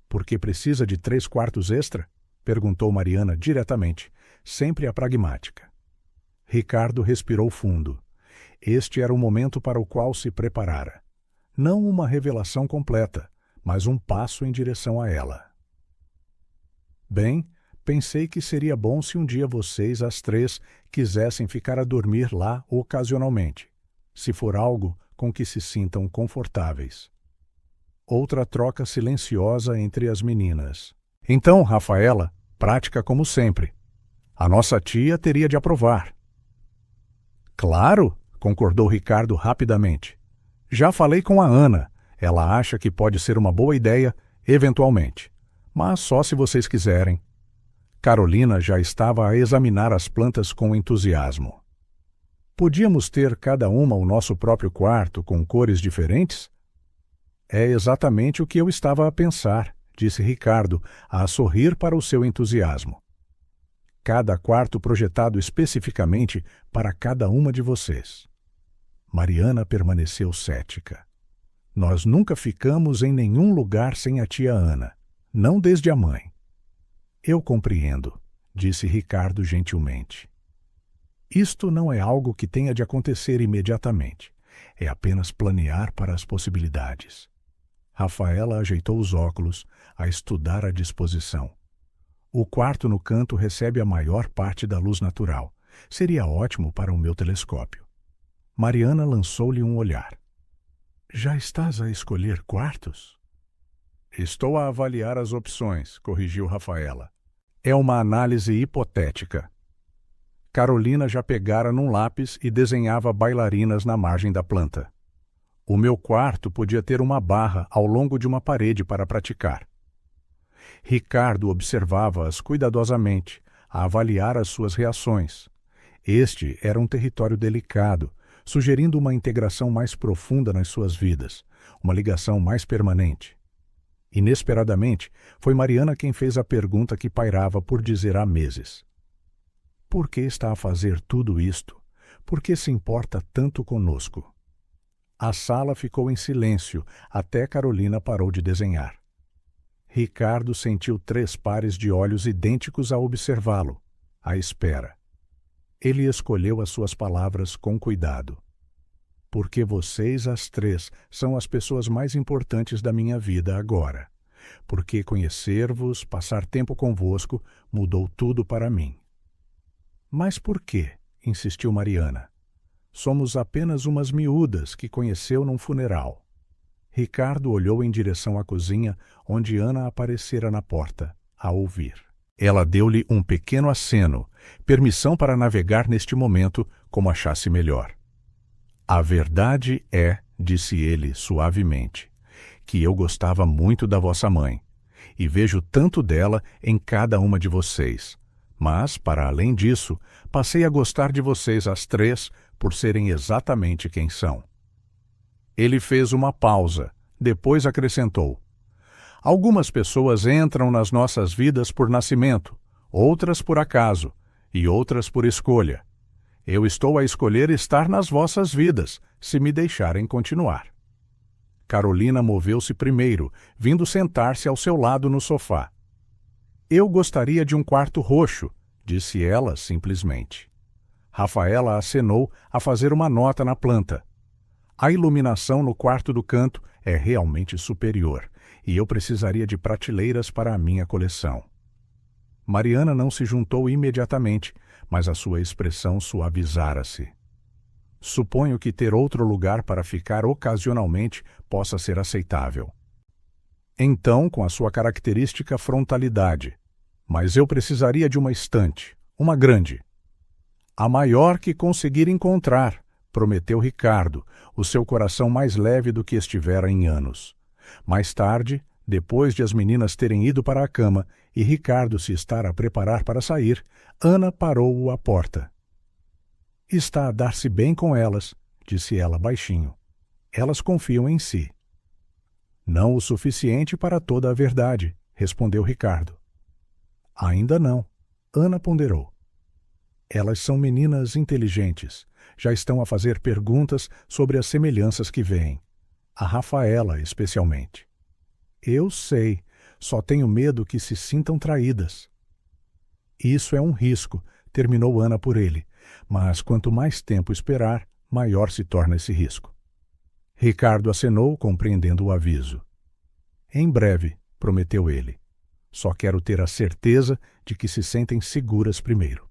Speaker 1: "Por que precisa de 3 quartos extra?" perguntou Mariana diretamente, sempre a pragmática. Ricardo respirou fundo. Este era o momento para o qual se preparara. Não uma revelação completa, mas um passo em direção a ela. "Bem, pensei que seria bom se um dia vocês, as 3, quisessem ficar a dormir lá ocasionalmente, se for algo com que se sintam confortáveis." Outra troca silenciosa entre as meninas. "Então, Rafaela, prática como sempre. A nossa tia teria de aprovar." "Claro", concordou Ricardo rapidamente. "Já falei com a Ana. Ela acha que pode ser uma boa ideia, eventualmente. Mas só se vocês quiserem. Carolina já estava a examinar as plantas com entusiasmo. Podíamos ter cada uma o nosso próprio quarto com cores diferentes? É exatamente o que eu estava a pensar, disse Ricardo, a sorrir para o seu entusiasmo. Cada quarto projetado especificamente para cada uma de vocês. Mariana permaneceu cética. Nós nunca ficamos em nenhum lugar sem a tia Ana, não desde a mãe. Eu compreendo, disse Ricardo gentilmente. Isto não é algo que tenha de acontecer imediatamente. É apenas planear para as possibilidades. Rafaela ajeitou os óculos, a estudar a disposição. O quarto no canto recebe a maior parte da luz natural. Seria ótimo para o meu telescópio. Mariana lançou-lhe um olhar. Já estás a escolher quartos? Estou a avaliar as opções, corrigiu Rafaela. É uma análise hipotética. Carolina já pegara num lápis e desenhava bailarinas na margem da planta. O meu quarto podia ter uma barra ao longo de uma parede para praticar. Ricardo observava-as cuidadosamente, a avaliar as suas reações. Este era um território delicado, sugerindo uma integração mais profunda nas suas vidas, uma ligação mais permanente. Inesperadamente, foi Mariana quem fez a pergunta que pairava por dizer há meses. Por que está a fazer tudo isto? Por que se importa tanto conosco? A sala ficou em silêncio até Carolina parou de desenhar. Ricardo sentiu 3 pares de olhos idênticos a observá-lo, à espera. Ele escolheu as suas palavras com cuidado. Porque vocês, as 3, são as pessoas mais importantes da minha vida agora. Porque conhecer-vos, passar tempo convosco, mudou tudo para mim. Mas por quê? Insistiu Mariana. Somos apenas umas miúdas que conheceu num funeral. Ricardo olhou em direção à cozinha, onde Ana aparecera na porta, a ouvir. Ela deu-lhe um pequeno aceno, permissão para navegar neste momento como achasse melhor. A verdade é, disse ele suavemente, que eu gostava muito da vossa mãe, e vejo tanto dela em cada uma de vocês. Mas, para além disso, passei a gostar de vocês as 3 por serem exatamente quem são. Ele fez uma pausa, depois acrescentou. Algumas pessoas entram nas nossas vidas por nascimento, outras por acaso, e outras por escolha. Eu estou a escolher estar nas vossas vidas, se me deixarem continuar. Carolina moveu-se primeiro, vindo sentar-se ao seu lado no sofá. Eu gostaria de um quarto roxo, disse ela simplesmente. Rafaela acenou a fazer uma nota na planta. A iluminação no quarto do canto é realmente superior, e eu precisaria de prateleiras para a minha coleção. Mariana não se juntou imediatamente, mas a sua expressão suavizara-se. Suponho que ter outro lugar para ficar ocasionalmente possa ser aceitável. Então, com a sua característica frontalidade. Mas eu precisaria de uma estante, uma grande. A maior que conseguir encontrar, prometeu Ricardo, o seu coração mais leve do que estivera em anos. Mais tarde, depois de as meninas terem ido para a cama e Ricardo se estar a preparar para sair, Ana parou-o à porta. Está a dar-se bem com elas, disse ela baixinho. Elas confiam em si. Não o suficiente para toda a verdade, respondeu Ricardo. Ainda não, Ana ponderou. Elas são meninas inteligentes. Já estão a fazer perguntas sobre as semelhanças que veem. A Rafaela, especialmente. Eu sei, só tenho medo que se sintam traídas. Isso é um risco, terminou Ana por ele, mas quanto mais tempo esperar, maior se torna esse risco. Ricardo acenou, compreendendo o aviso. Em breve, prometeu ele. Só quero ter a certeza de que se sentem seguras primeiro.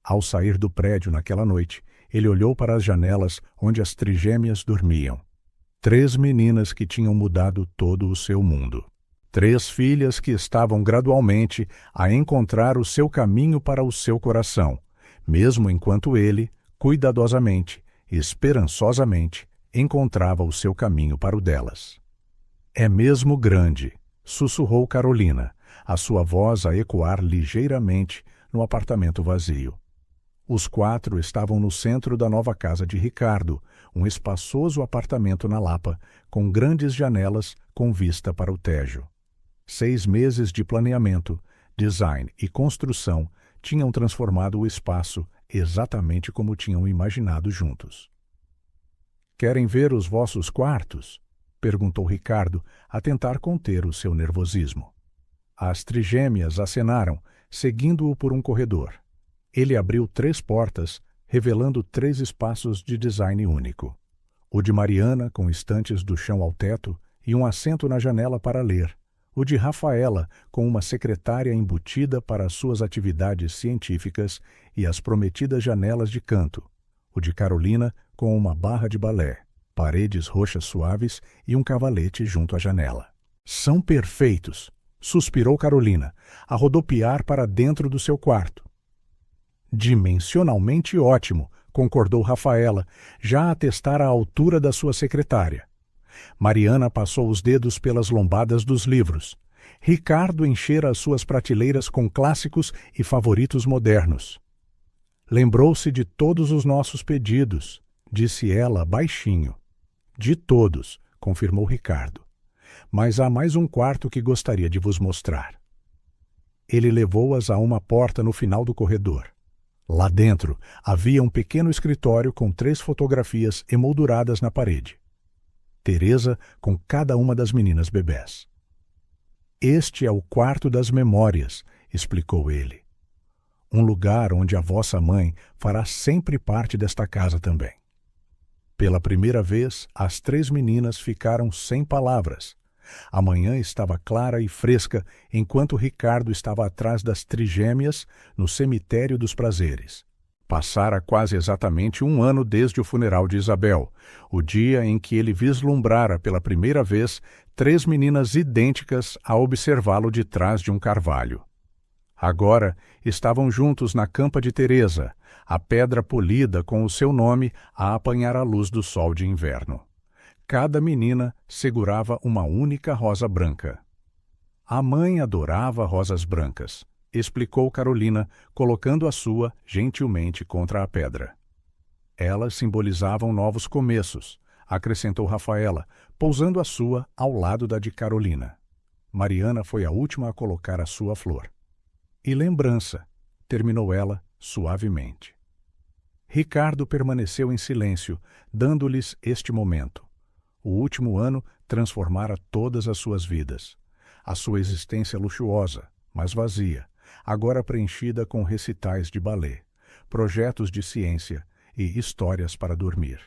Speaker 1: Ao sair do prédio naquela noite, ele olhou para as janelas onde as trigêmeas dormiam. 3 meninas que tinham mudado todo o seu mundo. 3 filhas que estavam gradualmente a encontrar o seu caminho para o seu coração, mesmo enquanto ele, cuidadosamente, esperançosamente, encontrava o seu caminho para o delas. É mesmo grande, sussurrou Carolina, a sua voz a ecoar ligeiramente no apartamento vazio. Os 4 estavam no centro da nova casa de Ricardo, um espaçoso apartamento na Lapa, com grandes janelas com vista para o Tejo. 6 meses de planeamento, design e construção tinham transformado o espaço exatamente como tinham imaginado juntos. "Querem ver os vossos quartos?" perguntou Ricardo, a tentar conter o seu nervosismo. As trigêmeas acenaram, seguindo-o por um corredor. Ele abriu 3 portas, revelando 3 espaços de design único. O de Mariana, com estantes do chão ao teto e um assento na janela para ler. O de Rafaela, com uma secretária embutida para as suas atividades científicas e as prometidas janelas de canto. O de Carolina, com uma barra de balé, paredes roxas suaves e um cavalete junto à janela. "São perfeitos!" suspirou Carolina, a rodopiar para dentro do seu quarto. "Dimensionalmente ótimo", concordou Rafaela, já a testar a altura da sua secretária. Mariana passou os dedos pelas lombadas dos livros. Ricardo enchera as suas prateleiras com clássicos e favoritos modernos. "Lembrou-se de todos os nossos pedidos", disse ela baixinho. "De todos", confirmou Ricardo. "Mas há mais um quarto que gostaria de vos mostrar." Ele levou-as a uma porta no final do corredor. Lá dentro havia um pequeno escritório com 3 fotografias emolduradas na parede. Teresa com cada uma das meninas bebés. "Este é o quarto das memórias", explicou ele. "Um lugar onde a vossa mãe fará sempre parte desta casa também." Pela primeira vez, as 3 meninas ficaram sem palavras. A manhã estava clara e fresca, enquanto Ricardo estava atrás das trigêmeas no cemitério dos prazeres. Passara quase exatamente 1 ano desde o funeral de Isabel, o dia em que ele vislumbrara pela primeira vez 3 meninas idênticas a observá-lo de trás de um carvalho. Agora estavam juntos na campa de Teresa, a pedra polida com o seu nome a apanhar a luz do sol de inverno. Cada menina segurava uma única rosa branca. "A mãe adorava rosas brancas", explicou Carolina, colocando a sua gentilmente contra a pedra. "Elas simbolizavam novos começos", acrescentou Rafaela, pousando a sua ao lado da de Carolina. Mariana foi a última a colocar a sua flor. "E lembrança", terminou ela suavemente. Ricardo permaneceu em silêncio, dando-lhes este momento. O último ano transformara todas as suas vidas. A sua existência luxuosa, mas vazia, agora preenchida com recitais de balé, projetos de ciência e histórias para dormir.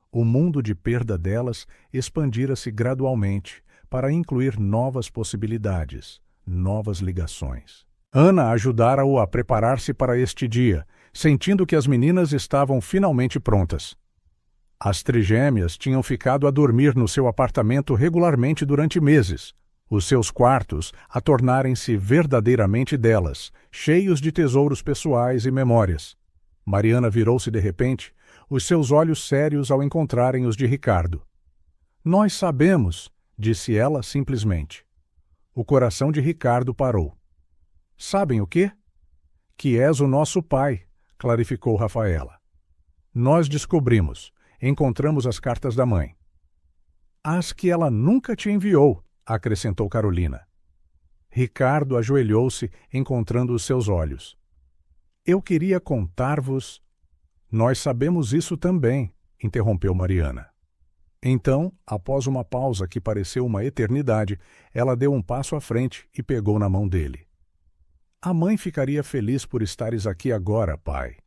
Speaker 1: O mundo de perda delas expandira-se gradualmente para incluir novas possibilidades, novas ligações. Ana ajudara-o a preparar-se para este dia, sentindo que as meninas estavam finalmente prontas. As trigêmeas tinham ficado a dormir no seu apartamento regularmente durante meses, os seus quartos a tornarem-se verdadeiramente delas, cheios de tesouros pessoais e memórias. Mariana virou-se de repente, os seus olhos sérios ao encontrarem os de Ricardo. "Nós sabemos", disse ela simplesmente. O coração de Ricardo parou. "Sabem o quê?" "Que és o nosso pai", clarificou Rafaela. "Nós descobrimos. Encontramos as cartas da mãe." "As que ela nunca te enviou", acrescentou Carolina. Ricardo ajoelhou-se, encontrando os seus olhos. "Eu queria contar-vos..." "Nós sabemos isso também", interrompeu Mariana. Então, após uma pausa que pareceu uma eternidade, ela deu um passo à frente e pegou na mão dele. "A mãe ficaria feliz por estares aqui agora, pai."